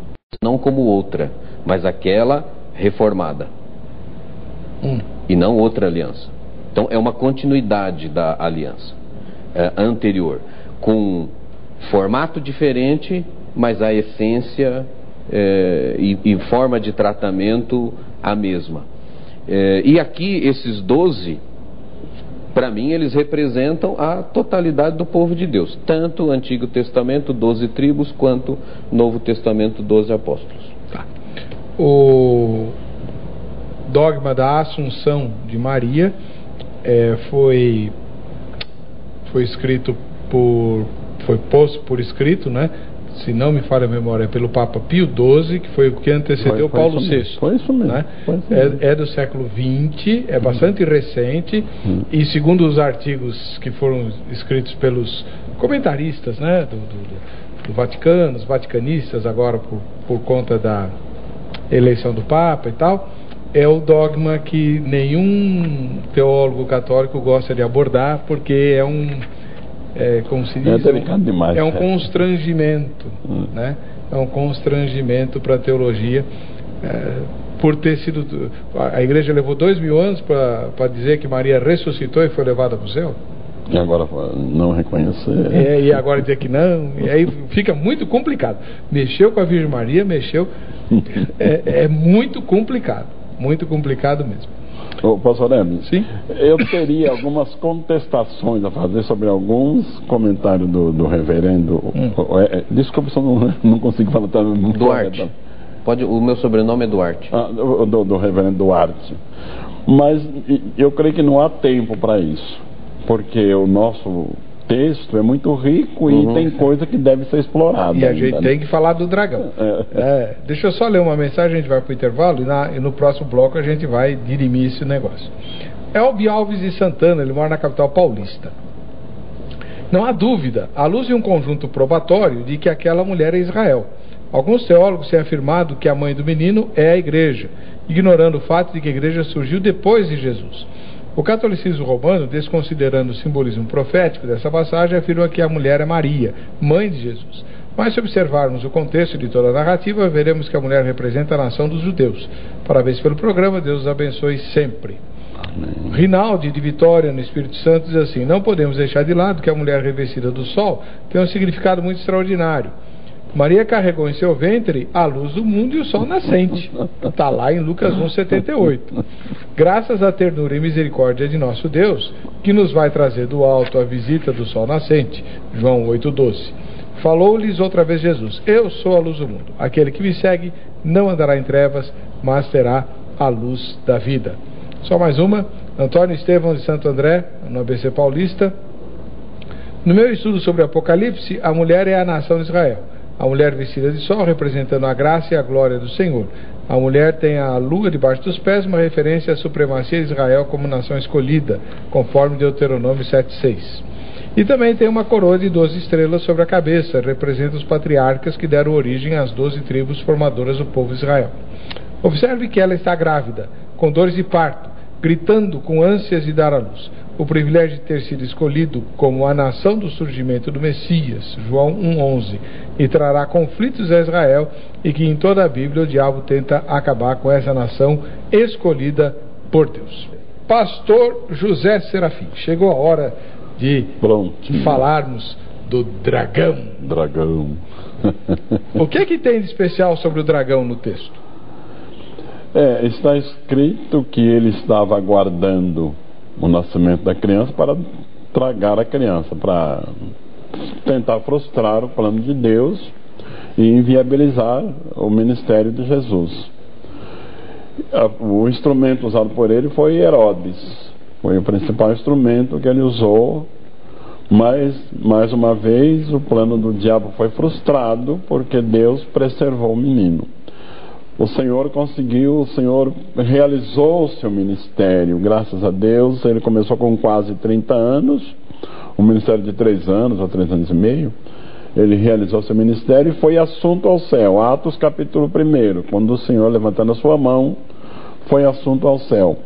não como outra, mas aquela reformada, e não outra aliança. Então é uma continuidade da aliança anterior, com formato diferente, mas a essência e forma de tratamento a mesma. E aqui esses 12, para mim, eles representam a totalidade do povo de Deus, tanto o Antigo Testamento, 12 tribos, quanto o Novo Testamento, 12 apóstolos. Tá. O dogma da Assunção de Maria foi posto por escrito, né? Se não me falha a memória, pelo Papa Pio XII, que foi o que antecedeu Paulo VI. Foi isso mesmo. Né? É do século XX, é bastante recente, e segundo os artigos que foram escritos pelos comentaristas, né, do Vaticano, os vaticanistas, agora por conta eleição do Papa e tal, é o dogma que nenhum teólogo católico gosta de abordar, porque como se diz, delicado demais, é um constrangimento, né? É um constrangimento para a teologia, por ter sido... A igreja levou 2000 anos para dizer que Maria ressuscitou e foi levada para o céu. E agora não reconhecer. E agora dizer que não, e aí fica muito complicado. Mexeu com a Virgem Maria, é muito complicado mesmo. Ô, pastor Hermes, sim? Eu teria algumas contestações a fazer sobre alguns comentários do reverendo. Desculpa se eu não consigo falar. Duarte. O meu sobrenome é Duarte. Do reverendo Duarte. Mas eu creio que não há tempo para isso, porque o nosso texto é muito rico e tem coisa que deve ser explorada. E a gente tem que falar do dragão. Deixa eu só ler uma mensagem, a gente vai para o intervalo e no próximo bloco a gente vai dirimir esse negócio. Elbi Alves de Santana, ele mora na capital paulista. Não há dúvida, à luz de um conjunto probatório, de que aquela mulher é Israel. Alguns teólogos têm afirmado que a mãe do menino é a igreja, ignorando o fato de que a igreja surgiu depois de Jesus. O catolicismo romano, desconsiderando o simbolismo profético dessa passagem, afirma que a mulher é Maria, mãe de Jesus. Mas se observarmos o contexto de toda a narrativa, veremos que a mulher representa a nação dos judeus. Parabéns pelo programa, Deus os abençoe sempre. Amém. Rinaldi de Vitória, no Espírito Santo, diz assim: não podemos deixar de lado que a mulher revestida do sol tem um significado muito extraordinário. Maria carregou em seu ventre a luz do mundo e o sol nascente. Está lá em Lucas 1,78. Graças à ternura e misericórdia de nosso Deus, que nos vai trazer do alto a visita do sol nascente. João 8,12. Falou-lhes outra vez Jesus: eu sou a luz do mundo. Aquele que me segue não andará em trevas, mas terá a luz da vida. Só mais uma. Antônio Estevão de Santo André, no ABC Paulista. No meu estudo sobre Apocalipse, a mulher é a nação de Israel. A mulher vestida de sol, representando a graça e a glória do Senhor. A mulher tem a lua debaixo dos pés, uma referência à supremacia de Israel como nação escolhida, conforme Deuteronômio 7,6. E também tem uma coroa de 12 estrelas sobre a cabeça, representa os patriarcas que deram origem às 12 tribos formadoras do povo de Israel. Observe que ela está grávida, com dores de parto, gritando com ânsias de dar à luz. O privilégio de ter sido escolhido como a nação do surgimento do Messias, João 1,11, e trará conflitos a Israel, e que em toda a Bíblia o diabo tenta acabar com essa nação escolhida por Deus. Pastor José Serafim, chegou a hora de falarmos do dragão. Dragão. O que tem de especial sobre o dragão no texto? Está escrito que ele estava aguardando o nascimento da criança para tragar a criança, para tentar frustrar o plano de Deus e inviabilizar o ministério de Jesus. O instrumento usado por ele foi Herodes, foi o principal instrumento que ele usou, mas mais uma vez o plano do diabo foi frustrado porque Deus preservou o menino. O Senhor realizou o seu ministério, graças a Deus. Ele começou com quase 30 anos, um ministério de 3 anos ou 3 anos e meio. Ele realizou seu ministério e foi assunto ao céu. Atos capítulo 1, quando o Senhor, levantando a sua mão, foi assunto ao céu.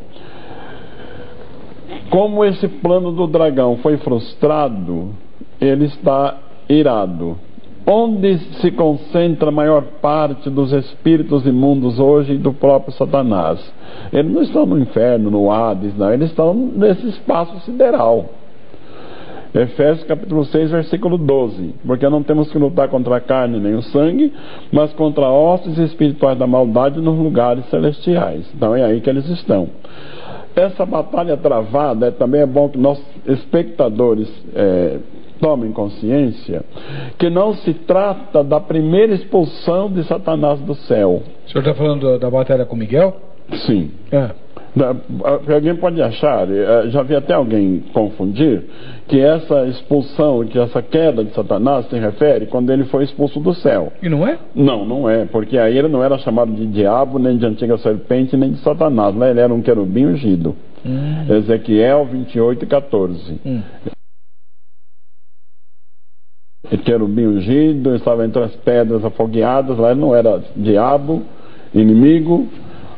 Como esse plano do dragão foi frustrado, ele está irado. Onde se concentra a maior parte dos espíritos imundos hoje e do próprio Satanás? Eles não estão no inferno, no Hades, não. Eles estão nesse espaço sideral. Efésios capítulo 6, versículo 12. Porque não temos que lutar contra a carne nem o sangue, mas contra hostes espirituais da maldade nos lugares celestiais. Então é aí que eles estão. Essa batalha travada, também é bom que nossos espectadores tomem consciência que não se trata da primeira expulsão de Satanás do céu. O senhor está falando da batalha com Miguel? Sim. Alguém pode achar, já vi até alguém confundir, que essa expulsão, que essa queda de Satanás se refere quando ele foi expulso do céu. E não é? Não é, porque aí ele não era chamado de diabo, nem de antiga serpente, nem de Satanás. Lá ele era um querubim ungido. Ezequiel 28:14. Querubim ungido, estava entre as pedras afogueadas. Lá ele não era diabo inimigo,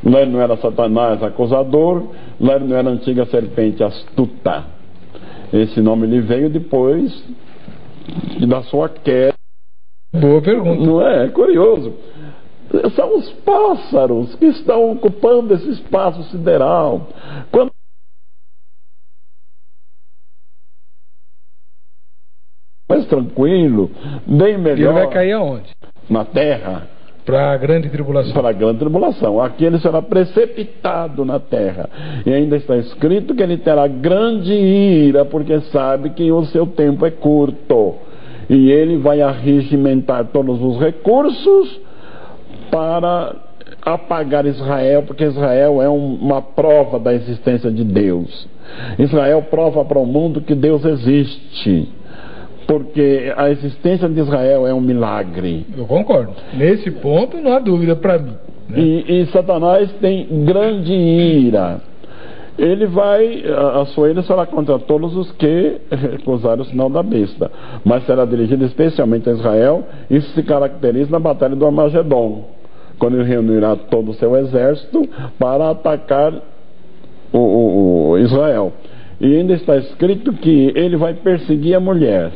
lá ele não era Satanás acusador, lá ele não era a antiga serpente astuta. Esse nome lhe veio depois da sua queda. Boa pergunta. Não é? É curioso. São os pássaros que estão ocupando esse espaço sideral. Quando mais tranquilo, bem melhor. E ele vai cair aonde? Na terra. Para a grande tribulação. Para a grande tribulação. Aqui ele será precipitado na terra. E ainda está escrito que ele terá grande ira, porque sabe que o seu tempo é curto. E ele vai arregimentar todos os recursos para apagar Israel, porque Israel é uma prova da existência de Deus. Israel prova para o mundo que Deus existe, porque a existência de Israel é um milagre. Eu concordo. Nesse ponto não há dúvida para mim, né? E Satanás tem grande ira. Ele vai, a sua ira será contra todos os que recusarem o sinal da besta, mas será dirigida especialmente a Israel. Isso se caracteriza na batalha do Armagedon, quando ele reunirá todo o seu exército para atacar o Israel. E ainda está escrito que ele vai perseguir a mulher,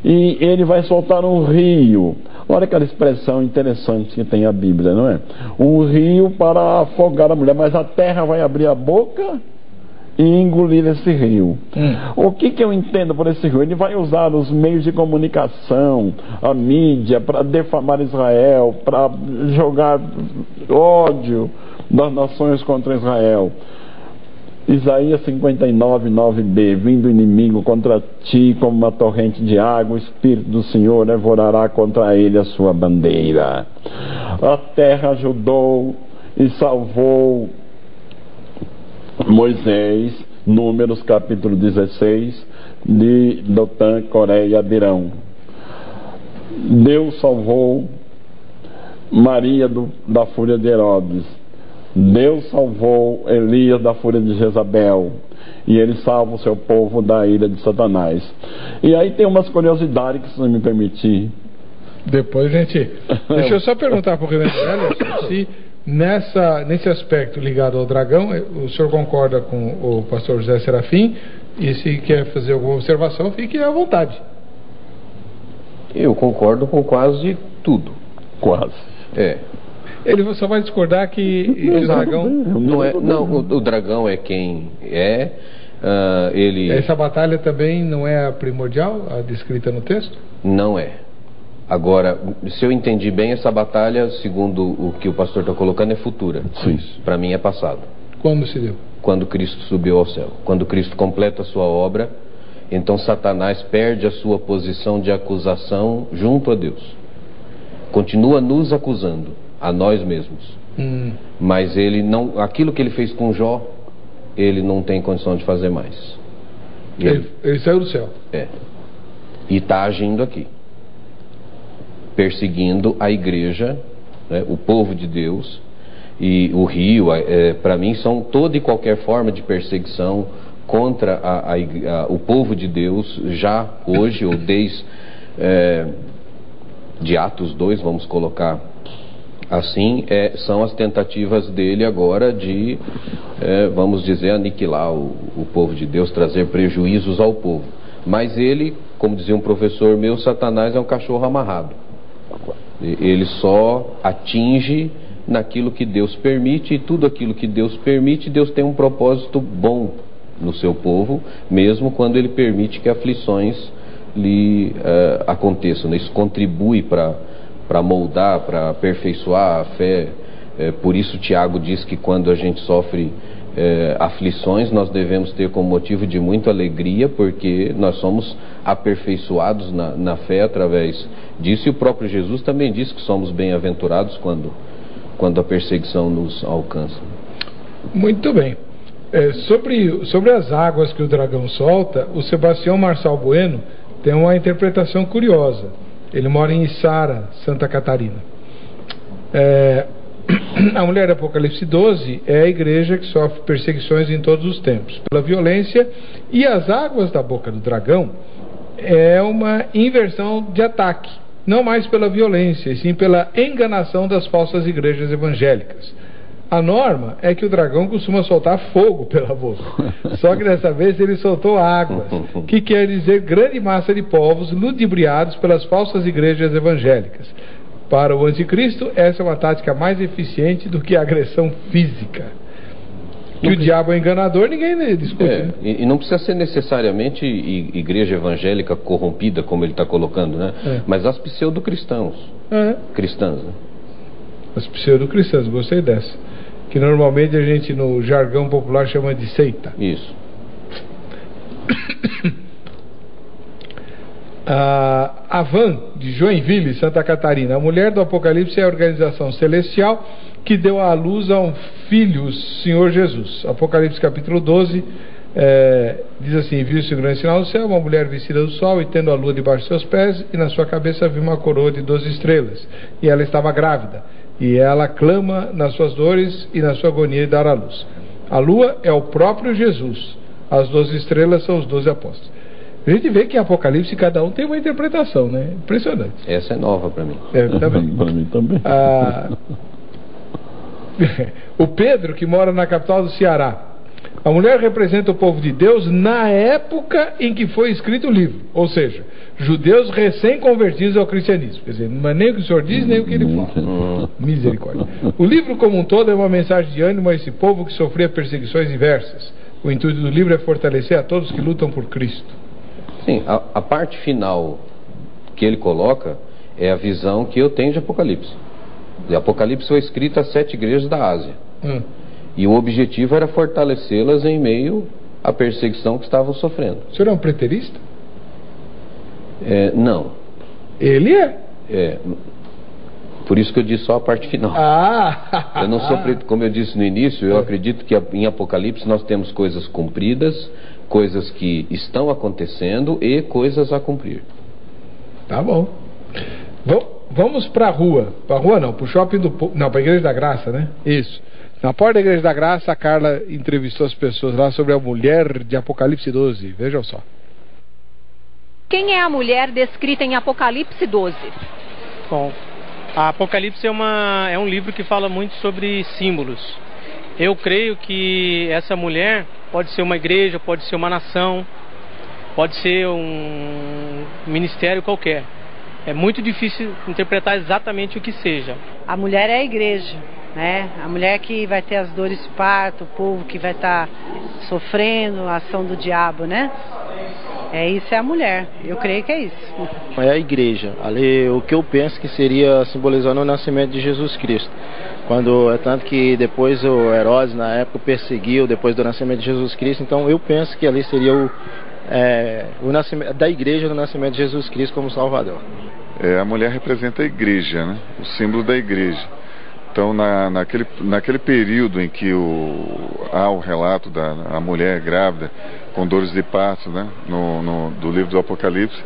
e ele vai soltar um rio. Olha aquela expressão interessante que tem a Bíblia, não é? Um rio para afogar a mulher, mas a terra vai abrir a boca e engolir esse rio. O que eu entendo por esse rio? Ele vai usar os meios de comunicação, a mídia, para defamar Israel, para jogar ódio das nações contra Israel. Isaías 59, 9b: vindo o inimigo contra ti como uma torrente de água, o Espírito do Senhor devorará contra ele a sua bandeira. A terra ajudou e salvou Moisés, Números capítulo 16, de Dotã, Coré e Abirão. Deus salvou Maria da fúria de Herodes. Deus salvou Elias da fúria de Jezabel. E ele salva o seu povo da ira de Satanás. E aí tem umas curiosidades que, se me permitir. Depois a gente... Deixa eu só perguntar para o Reverendo Hélio se nesse aspecto ligado ao dragão, o senhor concorda com o pastor José Serafim, e se quer fazer alguma observação, fique à vontade. Eu concordo com quase tudo. Quase. Ele só vai discordar que o dragão... O dragão é quem é. Ele... Essa batalha também não é a primordial, a descrita no texto? Não é. Agora, se eu entendi bem, essa batalha, segundo o que o pastor está colocando, é futura. Para mim é passado. Quando se deu? Quando Cristo subiu ao céu. Quando Cristo completa a sua obra, então Satanás perde a sua posição de acusação junto a Deus. Continua nos acusando, a nós mesmos. Mas ele não, aquilo que ele fez com Jó, ele não tem condição de fazer mais. Ele saiu do céu. E está agindo aqui, perseguindo a igreja, né, o povo de Deus. E o rio, para mim, são toda e qualquer forma de perseguição contra o povo de Deus, já hoje, ou desde de Atos 2, vamos colocar assim, são as tentativas dele agora de, vamos dizer, aniquilar o povo de Deus, trazer prejuízos ao povo. Mas ele, como dizia um professor meu, Satanás é um cachorro amarrado. Ele só atinge naquilo que Deus permite, e tudo aquilo que Deus permite, Deus tem um propósito bom no seu povo, mesmo quando ele permite que aflições lhe aconteçam. Isso contribui para moldar, para aperfeiçoar a fé. Por isso Tiago diz que quando a gente sofre aflições, nós devemos ter como motivo de muita alegria, porque nós somos aperfeiçoados na fé através disso. E o próprio Jesus também diz que somos bem-aventurados quando a perseguição nos alcança. Muito bem. Sobre as águas que o dragão solta, o Sebastião Marçal Bueno tem uma interpretação curiosa. Ele mora em Içara, Santa Catarina. A mulher do Apocalipse 12 é a igreja que sofre perseguições em todos os tempos pela violência, e as águas da boca do dragão é uma inversão de ataque, não mais pela violência, e sim pela enganação das falsas igrejas evangélicas. A norma é que o dragão costuma soltar fogo pela boca, só que dessa vez ele soltou águas, que quer dizer grande massa de povos ludibriados pelas falsas igrejas evangélicas. Para o anticristo, essa é uma tática mais eficiente do que a agressão física. Que o diabo é enganador, ninguém discute. Né? E não precisa ser necessariamente igreja evangélica corrompida, como ele está colocando, né? Mas as pseudo-cristãs. Cristãs, né? As pseudo-cristãs, gostei dessa. Que normalmente a gente no jargão popular chama de seita. Isso. A Van, de Joinville, Santa Catarina. A mulher do Apocalipse é a organização celestial que deu à luz a um filho, o Senhor Jesus. Apocalipse capítulo 12 diz assim: viu-se um grande sinal no céu, uma mulher vestida do sol e tendo a lua debaixo de seus pés, e na sua cabeça havia uma coroa de 12 estrelas, e ela estava grávida, e ela clama nas suas dores e na sua agonia de dar à luz. A lua é o próprio Jesus, as 12 estrelas são os 12 apóstolos. A gente vê que em Apocalipse cada um tem uma interpretação, né? Impressionante. Essa é nova para mim. Também. Para mim também. O Pedro, que mora na capital do Ceará. A mulher representa o povo de Deus na época em que foi escrito o livro, ou seja, judeus recém-convertidos ao cristianismo. Quer dizer, não é nem o que o senhor diz, nem o que ele fala. Misericórdia. O livro como um todo é uma mensagem de ânimo a esse povo que sofria perseguições diversas. O intuito do livro é fortalecer a todos que lutam por Cristo. Sim, a parte final que ele coloca é a visão que eu tenho de Apocalipse. E Apocalipse foi escrito às 7 igrejas da Ásia. E o objetivo era fortalecê-las em meio à perseguição que estavam sofrendo. O senhor é um preterista? Não. Ele é? Por isso que eu disse só a parte final. Eu não sou como eu disse no início, eu acredito que em Apocalipse nós temos coisas cumpridas, coisas que estão acontecendo e coisas a cumprir. Tá bom. Vamos pra rua. Pra rua não, pro shopping do... Não, pra Igreja da Graça, né? Isso. Na porta da Igreja da Graça, a Carla entrevistou as pessoas lá sobre a mulher de Apocalipse 12. Vejam só. Quem é a mulher descrita em Apocalipse 12? Bom, a Apocalipse é um livro que fala muito sobre símbolos. Eu creio que essa mulher pode ser uma igreja, pode ser uma nação, pode ser um ministério qualquer. É muito difícil interpretar exatamente o que seja. A mulher é a igreja, né? A mulher que vai ter as dores de parto, o povo que vai estar sofrendo a ação do diabo, né? Isso é a mulher, eu creio que é isso. É a igreja, ali o que eu penso que seria simbolizando o nascimento de Jesus Cristo. Tanto que depois o Herodes na época perseguiu depois do nascimento de Jesus Cristo, então eu penso que ali seria o nascimento da igreja, do nascimento de Jesus Cristo como Salvador. A mulher representa a igreja, né? O símbolo da igreja. Então naquele período em que há o relato da mulher grávida com dores de parto, né? Do livro do Apocalipse,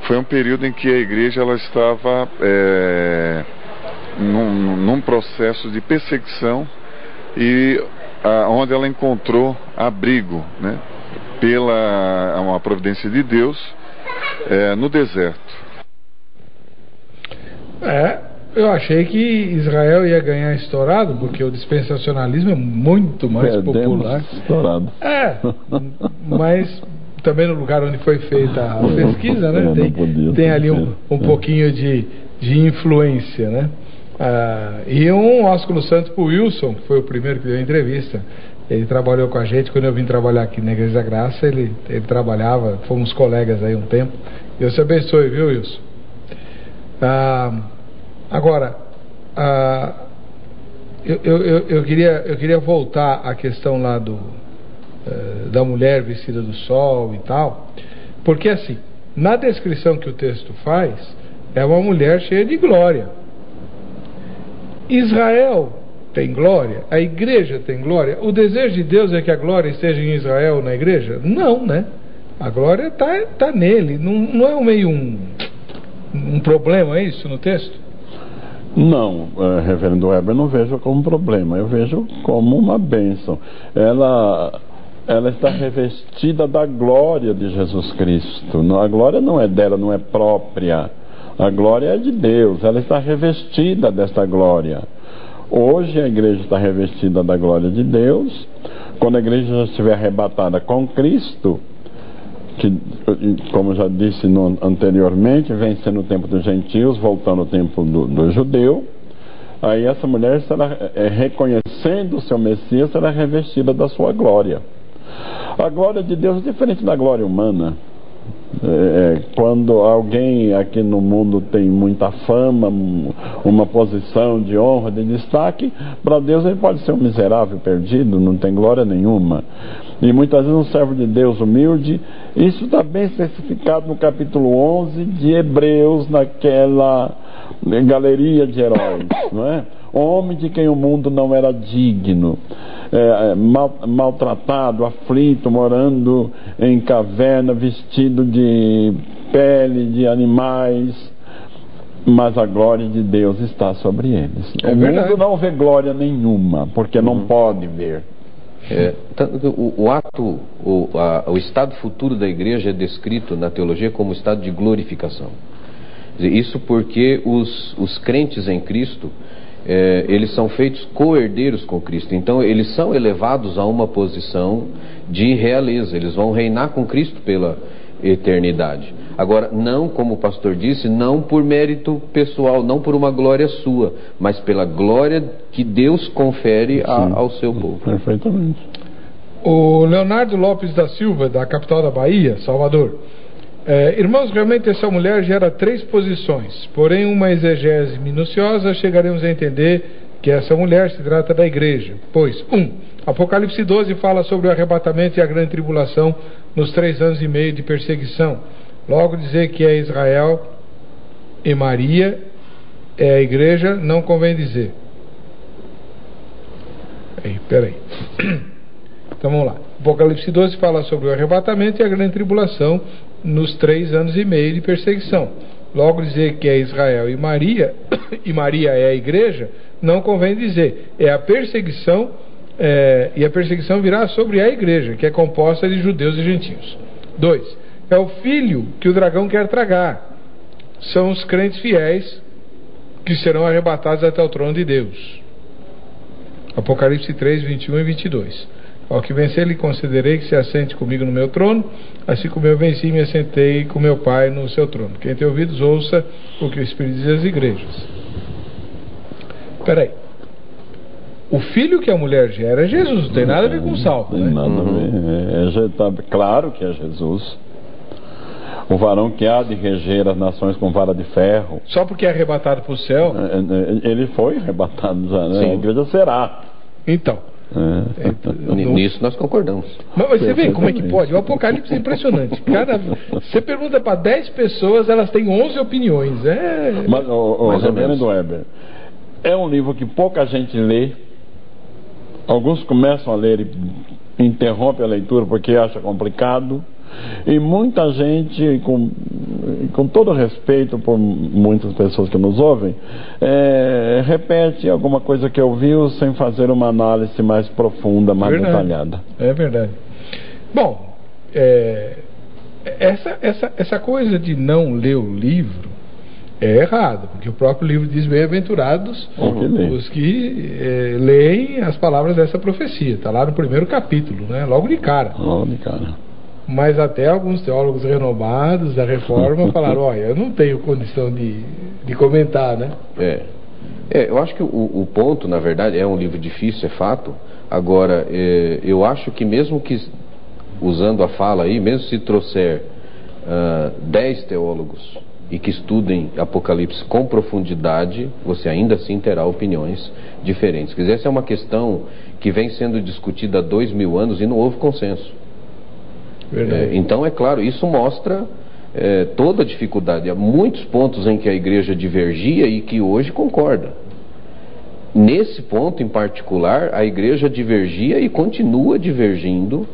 foi um período em que a igreja ela estava num processo de perseguição e onde ela encontrou abrigo, né? Pela uma providência de Deus no deserto. Eu achei que Israel ia ganhar estourado, porque o dispensacionalismo é muito mais popular. Estourado. Mas também no lugar onde foi feita a pesquisa, né? Tem ali um pouquinho de influência, né? E um ósculo santo pro Wilson, que foi o primeiro que deu a entrevista. Ele trabalhou com a gente quando eu vim trabalhar aqui na Igreja da Graça. Ele trabalhava, fomos colegas aí um tempo. Deus te abençoe, viu, Wilson? Agora, eu queria voltar à questão lá da mulher vestida do sol e tal, porque assim, na descrição que o texto faz, é uma mulher cheia de glória. Israel tem glória, a igreja tem glória. O desejo de Deus é que a glória esteja em Israel, na igreja? Não, né? A glória está nele. Não é meio um problema isso no texto? Não, reverendo Weber, não vejo como problema, eu vejo como uma bênção. Ela está revestida da glória de Jesus Cristo. A glória não é dela, não é própria. A glória é de Deus, ela está revestida desta glória. Hoje a igreja está revestida da glória de Deus. Quando a igreja já estiver arrebatada com Cristo, que, como já disse anteriormente, vem sendo o tempo dos gentios, voltando ao tempo do judeu, aí essa mulher será, reconhecendo o seu Messias, será revestida da sua glória. A glória de Deus é diferente da glória humana. Quando alguém aqui no mundo tem muita fama, uma posição de honra, de destaque, para Deus ele pode ser um miserável perdido, não tem glória nenhuma. E muitas vezes um servo de Deus humilde, isso está bem especificado no capítulo 11 de Hebreus, naquela galeria de heróis, não é? Homem de quem o mundo não era digno, maltratado, aflito, morando em caverna, vestido de pele de animais, mas a glória de Deus está sobre eles. O mundo não vê glória nenhuma, porque não pode ver. O estado futuro da igreja é descrito na teologia como estado de glorificação. Isso porque os crentes em Cristo, eles são feitos co-herdeiros com Cristo. Então eles são elevados a uma posição de realeza. Eles vão reinar com Cristo pela eternidade. Agora, não, como o pastor disse, não por mérito pessoal, não por uma glória sua, mas pela glória que Deus confere ao seu povo. Perfeitamente. O Leonardo Lopes da Silva, da capital da Bahia, Salvador. Irmãos, realmente essa mulher gera 3 posições, porém uma exegese minuciosa chegaremos a entender que essa mulher se trata da igreja, pois 1. Apocalipse 12 fala sobre o arrebatamento e a grande tribulação nos 3 anos e meio de perseguição. Logo dizer que é Israel e Maria é a igreja, não convém dizer. Peraí. Então vamos lá. Apocalipse 12 fala sobre o arrebatamento e a grande tribulação nos 3 anos e meio de perseguição. Logo dizer que é Israel e Maria é a igreja, não convém dizer. É a perseguição, e a perseguição virá sobre a igreja, que é composta de judeus e gentios. 2. É o filho que o dragão quer tragar. São os crentes fiéis que serão arrebatados até o trono de Deus. Apocalipse 3, 21 e 22. Ao que vencer, lhe concederei que se assente comigo no meu trono, assim como eu venci e me assentei com meu Pai no seu trono. Quem tem ouvidos, ouça o que o Espírito diz às igrejas. Peraí. O filho que a mulher gera é Jesus, não tem nada a ver com o salvo, né? Tem nada a ver. Claro que é Jesus. O varão que há de reger as nações com vara de ferro. Só porque é arrebatado para o céu? Ele foi arrebatado já, né? A igreja será. Então. Nisso nós concordamos. Mas você vê como é que pode? O Apocalipse é impressionante. Você pergunta para 10 pessoas, elas têm 11 opiniões. Mas, Reverendo Weber, é um livro que pouca gente lê. Alguns começam a ler e interrompem a leitura porque acha complicado. E muita gente, com todo respeito por muitas pessoas que nos ouvem, repete alguma coisa que ouviu sem fazer uma análise mais profunda, mais detalhada. É verdade. Bom, essa coisa de não ler o livro é errado, porque o próprio livro diz: bem-aventurados os que leem as palavras dessa profecia. Está lá no primeiro capítulo, né? Logo de cara. Mas até alguns teólogos renomados da Reforma falaram: olha, eu não tenho condição de comentar, né? Eu acho que o ponto, na verdade, é um livro difícil, é fato. Agora, eu acho que mesmo que, usando a fala aí, mesmo se trouxer 10 teólogos e que estudem Apocalipse com profundidade, você ainda assim terá opiniões diferentes. Quer dizer, essa é uma questão que vem sendo discutida há 2000 anos e não houve consenso. Então, é claro, isso mostra toda a dificuldade. Há muitos pontos em que a igreja divergia e que hoje concorda. Nesse ponto em particular, a igreja divergia e continua divergindo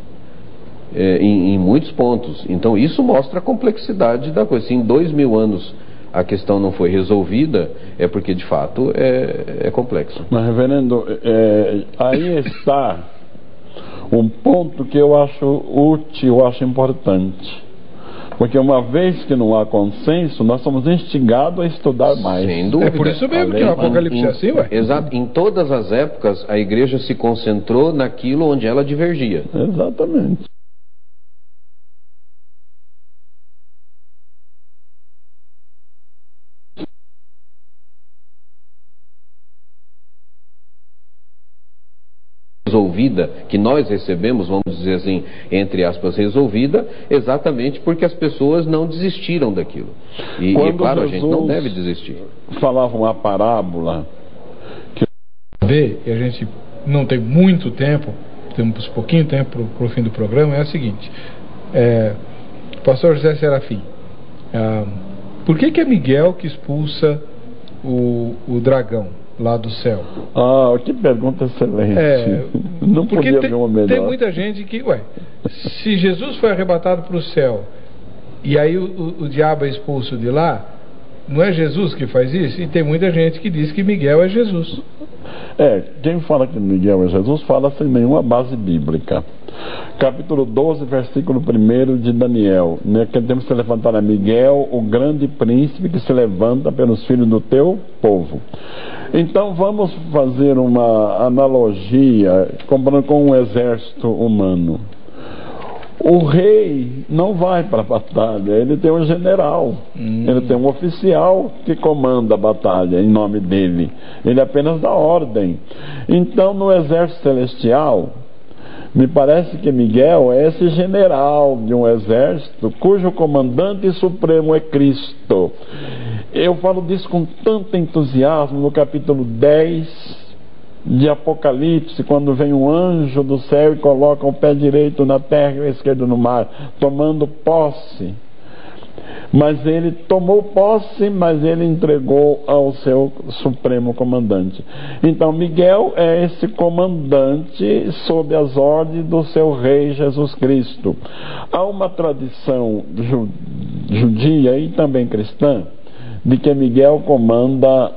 em muitos pontos. Então, isso mostra a complexidade da coisa. Se em 2000 anos a questão não foi resolvida, é porque de fato é complexo. Mas, reverendo, aí está um ponto que eu acho útil, eu acho importante. Porque uma vez que não há consenso, nós somos instigados a estudar mais. Sem dúvida. É por isso mesmo que o Apocalipse é assim, ué. Exato. Em todas as épocas, a igreja se concentrou naquilo onde ela divergia. Exatamente. Resolvida, que nós recebemos, vamos dizer assim, entre aspas, resolvida, exatamente porque as pessoas não desistiram daquilo. E é claro, a gente não deve desistir. Falava uma parábola que E a gente não tem muito tempo, temos pouquinho tempo para o fim do programa, é a seguinte: Pastor José Serafim, por que é Miguel que expulsa o dragão lá do céu? Que pergunta excelente. Não porque podia ver uma melhor. Tem muita gente que, se Jesus foi arrebatado para o céu e aí o diabo é expulso de lá, não é Jesus que faz isso? E tem muita gente que diz que Miguel é Jesus. Quem fala que Miguel é Jesus fala sem nenhuma base bíblica. Capítulo 12, versículo 1 de Daniel, que temos que levantar a Miguel, o grande príncipe que se levanta pelos filhos do teu povo. Então vamos fazer uma analogia comparando com um exército humano. O rei não vai para a batalha, ele tem um general, ele tem um oficial que comanda a batalha em nome dele, ele apenas dá ordem. Então no exército celestial, me parece que Miguel é esse general de um exército cujo comandante supremo é Cristo. Eu falo disso com tanto entusiasmo no capítulo 10 de Apocalipse, quando vem um anjo do céu e coloca o pé direito na terra e o esquerdo no mar, tomando posse. Mas ele tomou posse, mas ele entregou ao seu supremo comandante. Então Miguel é esse comandante sob as ordens do seu rei Jesus Cristo. Há uma tradição judia e também cristã de que Miguel comanda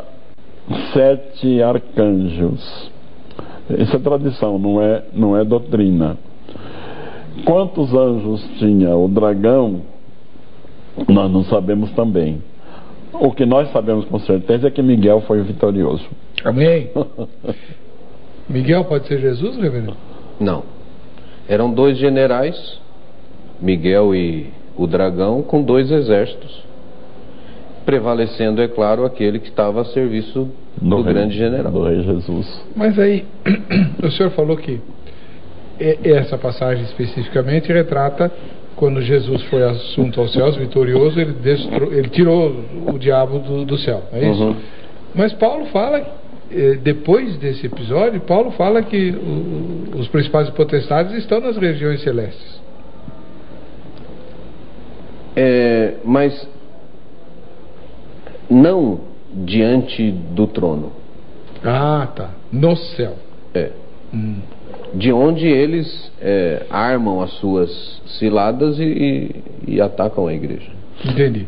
7 arcanjos. Isso é tradição, não é doutrina. Quantos anjos tinha o dragão, nós não sabemos também. O que nós sabemos com certeza é que Miguel foi o vitorioso. Amém? Miguel pode ser Jesus, reverendo? Não. Eram 2 generais, Miguel e o dragão, com 2 exércitos, prevalecendo, é claro, aquele que estava a serviço do grande general, do rei Jesus. Mas aí, o senhor falou que essa passagem especificamente retrata quando Jesus foi assunto aos céus, vitorioso, ele tirou o diabo do céu, é isso? Mas Paulo fala, depois desse episódio, Paulo fala que os principais potestades estão nas regiões celestes. Mas não diante do trono. Tá. No céu. De onde eles armam as suas ciladas e atacam a igreja. Entendi.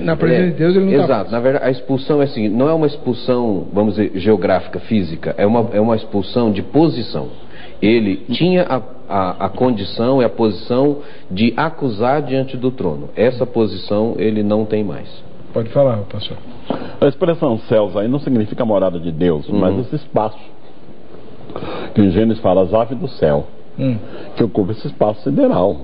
Na presença de Deus ele não está. Exato. Na verdade, a expulsão é assim, não é uma expulsão, vamos dizer, geográfica, física, é uma expulsão de posição. Ele tinha a condição e a posição de acusar diante do trono. Essa posição ele não tem mais. Pode falar, pastor. A expressão céus aí não significa morada de Deus, mas esse espaço que em Gênesis fala as aves do céu, que ocupa esse espaço sideral.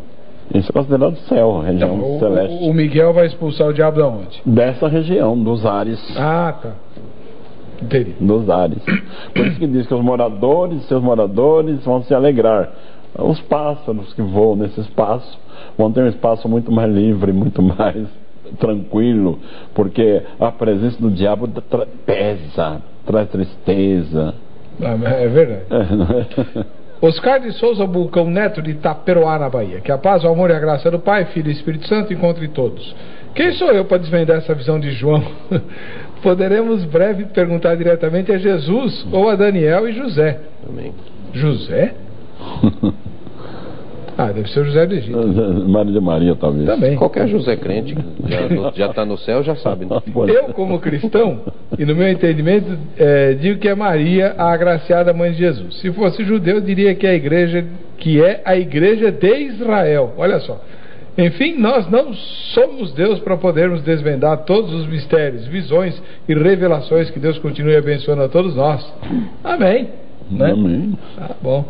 Isso é considerado céu, região celeste. O Miguel vai expulsar o diabo de onde? Dessa região, dos ares. Tá. Entendi. Dos ares. Por isso que diz que seus moradores vão se alegrar. Os pássaros que voam nesse espaço vão ter um espaço muito mais livre, muito mais tranquilo, porque a presença do diabo pesa, traz tristeza. É verdade. Oscar de Souza Bulcão Neto, de Itaperoá, na Bahia. Que a paz, o amor e a graça do Pai, Filho e Espírito Santo encontrem todos. Quem sou eu para desvendar essa visão de João? Poderemos breve perguntar diretamente a Jesus ou a Daniel e José. Amém. José? Deve ser o José do Egito. Maria de Maria, talvez. Também. Qualquer José crente já está no céu, já sabe, né? Eu, como cristão, e no meu entendimento, digo que é Maria a agraciada mãe de Jesus. Se fosse judeu, eu diria que é a igreja de Israel. Olha só. Enfim, nós não somos Deus para podermos desvendar todos os mistérios, visões e revelações. Que Deus continue abençoando a todos nós. Amém. Né? Amém. Tá bom.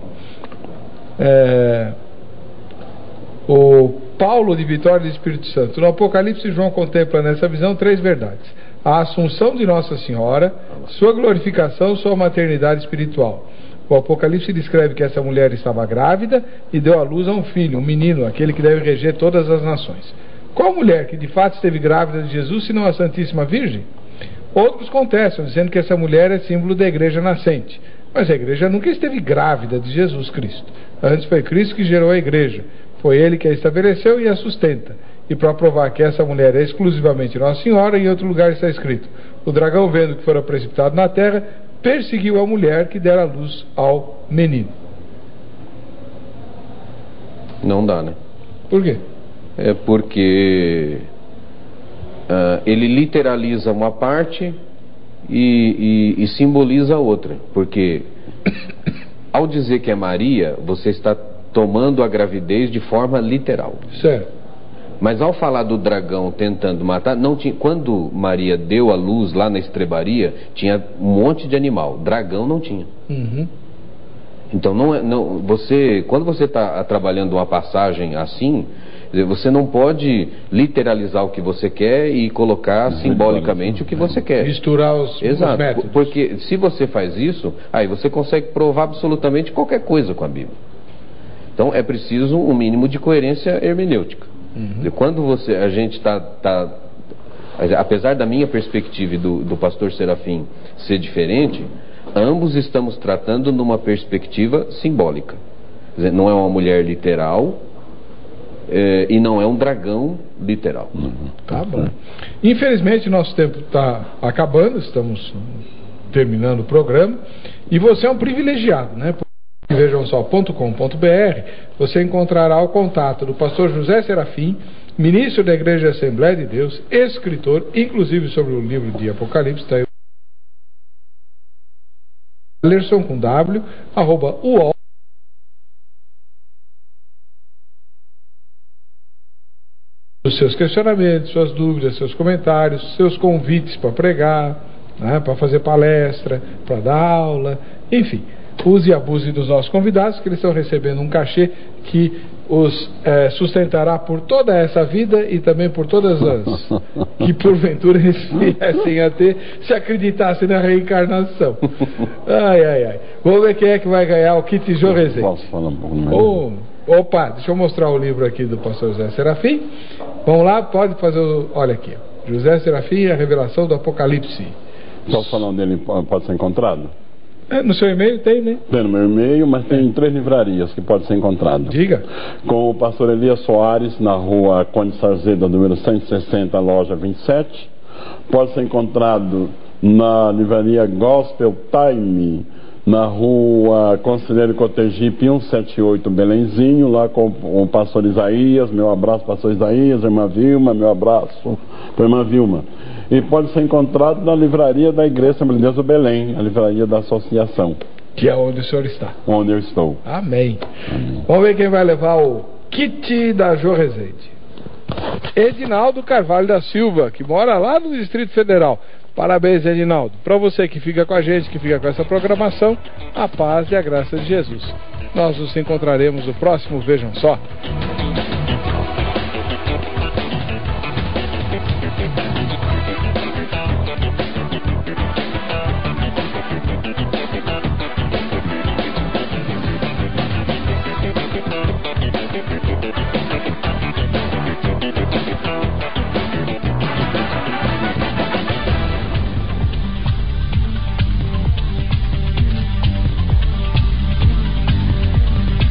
O Paulo de Vitória do Espírito Santo. No Apocalipse, João contempla nessa visão 3 verdades: a assunção de Nossa Senhora, sua glorificação, sua maternidade espiritual. O Apocalipse descreve que essa mulher estava grávida e deu à luz a um filho, um menino, aquele que deve reger todas as nações. Qual mulher que de fato esteve grávida de Jesus, senão a Santíssima Virgem? Outros contestam, dizendo que essa mulher é símbolo da igreja nascente. Mas a igreja nunca esteve grávida de Jesus Cristo. Antes foi Cristo que gerou a igreja. Foi Ele que a estabeleceu e a sustenta. E para provar que essa mulher é exclusivamente Nossa Senhora, em outro lugar está escrito: o dragão, vendo que fora precipitado na terra, perseguiu a mulher que dera luz ao menino. Não dá, né? Por quê? É porque ele literaliza uma parte e simboliza a outra. Porque ao dizer que é Maria, você está tomando a gravidez de forma literal. Certo. Mas ao falar do dragão tentando matar, não tinha, quando Maria deu a luz lá na estrebaria, tinha um monte de animal. Dragão não tinha. Uhum. Então quando você está trabalhando uma passagem assim, você não pode literalizar o que você quer e colocar simbolicamente o que você quer. Misturar os métodos. Porque se você faz isso, aí você consegue provar absolutamente qualquer coisa com a Bíblia. Então é preciso um mínimo de coerência hermenêutica. Uhum. Quando a gente está, apesar da minha perspectiva e do pastor Serafim ser diferente, ambos estamos tratando numa perspectiva simbólica. Quer dizer, não é uma mulher literal e não é um dragão literal. Uhum. Tá bom. Infelizmente nosso tempo está acabando, estamos terminando o programa, e você é um privilegiado, né? Vejam só.com.br, você encontrará o contato do pastor José Serafim, ministro da Igreja Assembleia de Deus, escritor, inclusive sobre o livro de Apocalipse, está aí, Lerson com W, @uol. Os seus questionamentos, suas dúvidas, seus comentários, seus convites para pregar, né, para fazer palestra, para dar aula, enfim. Use e abuse dos nossos convidados, que eles estão recebendo um cachê que os sustentará por toda essa vida e também por todas as que porventura eles viessem a ter, se acreditassem na reencarnação. Ai. Vamos ver quem é que vai ganhar o kit Jô Rezende. Posso falar um pouco mais? Opa, deixa eu mostrar o livro aqui do pastor José Serafim. Vamos lá, pode fazer olha aqui, José Serafim, a revelação do Apocalipse. Posso falar onde ele pode ser encontrado? No seu e-mail tem, né? Tem no meu e-mail, mas tem 3 livrarias que pode ser encontrado. Diga. Com o pastor Elias Soares, na rua Conde Sarzeda, número 160, loja 27. Pode ser encontrado na livraria Gospel Time, na rua Conselheiro Cotegipe 178, Belenzinho, lá com o pastor Isaías. Meu abraço, pastor Isaías, irmã Vilma, meu abraço para irmã Vilma. E pode ser encontrado na livraria da Igreja Assembleia de Deus do Belém, a livraria da associação. Que é onde o senhor está. Onde eu estou. Amém. Vamos ver quem vai levar o kit da Jô Rezende. Edinaldo Carvalho da Silva, que mora lá no Distrito Federal. Parabéns, Edinaldo. Para você que fica com a gente, que fica com essa programação, a paz e a graça de Jesus. Nós nos encontraremos no próximo Vejam Só.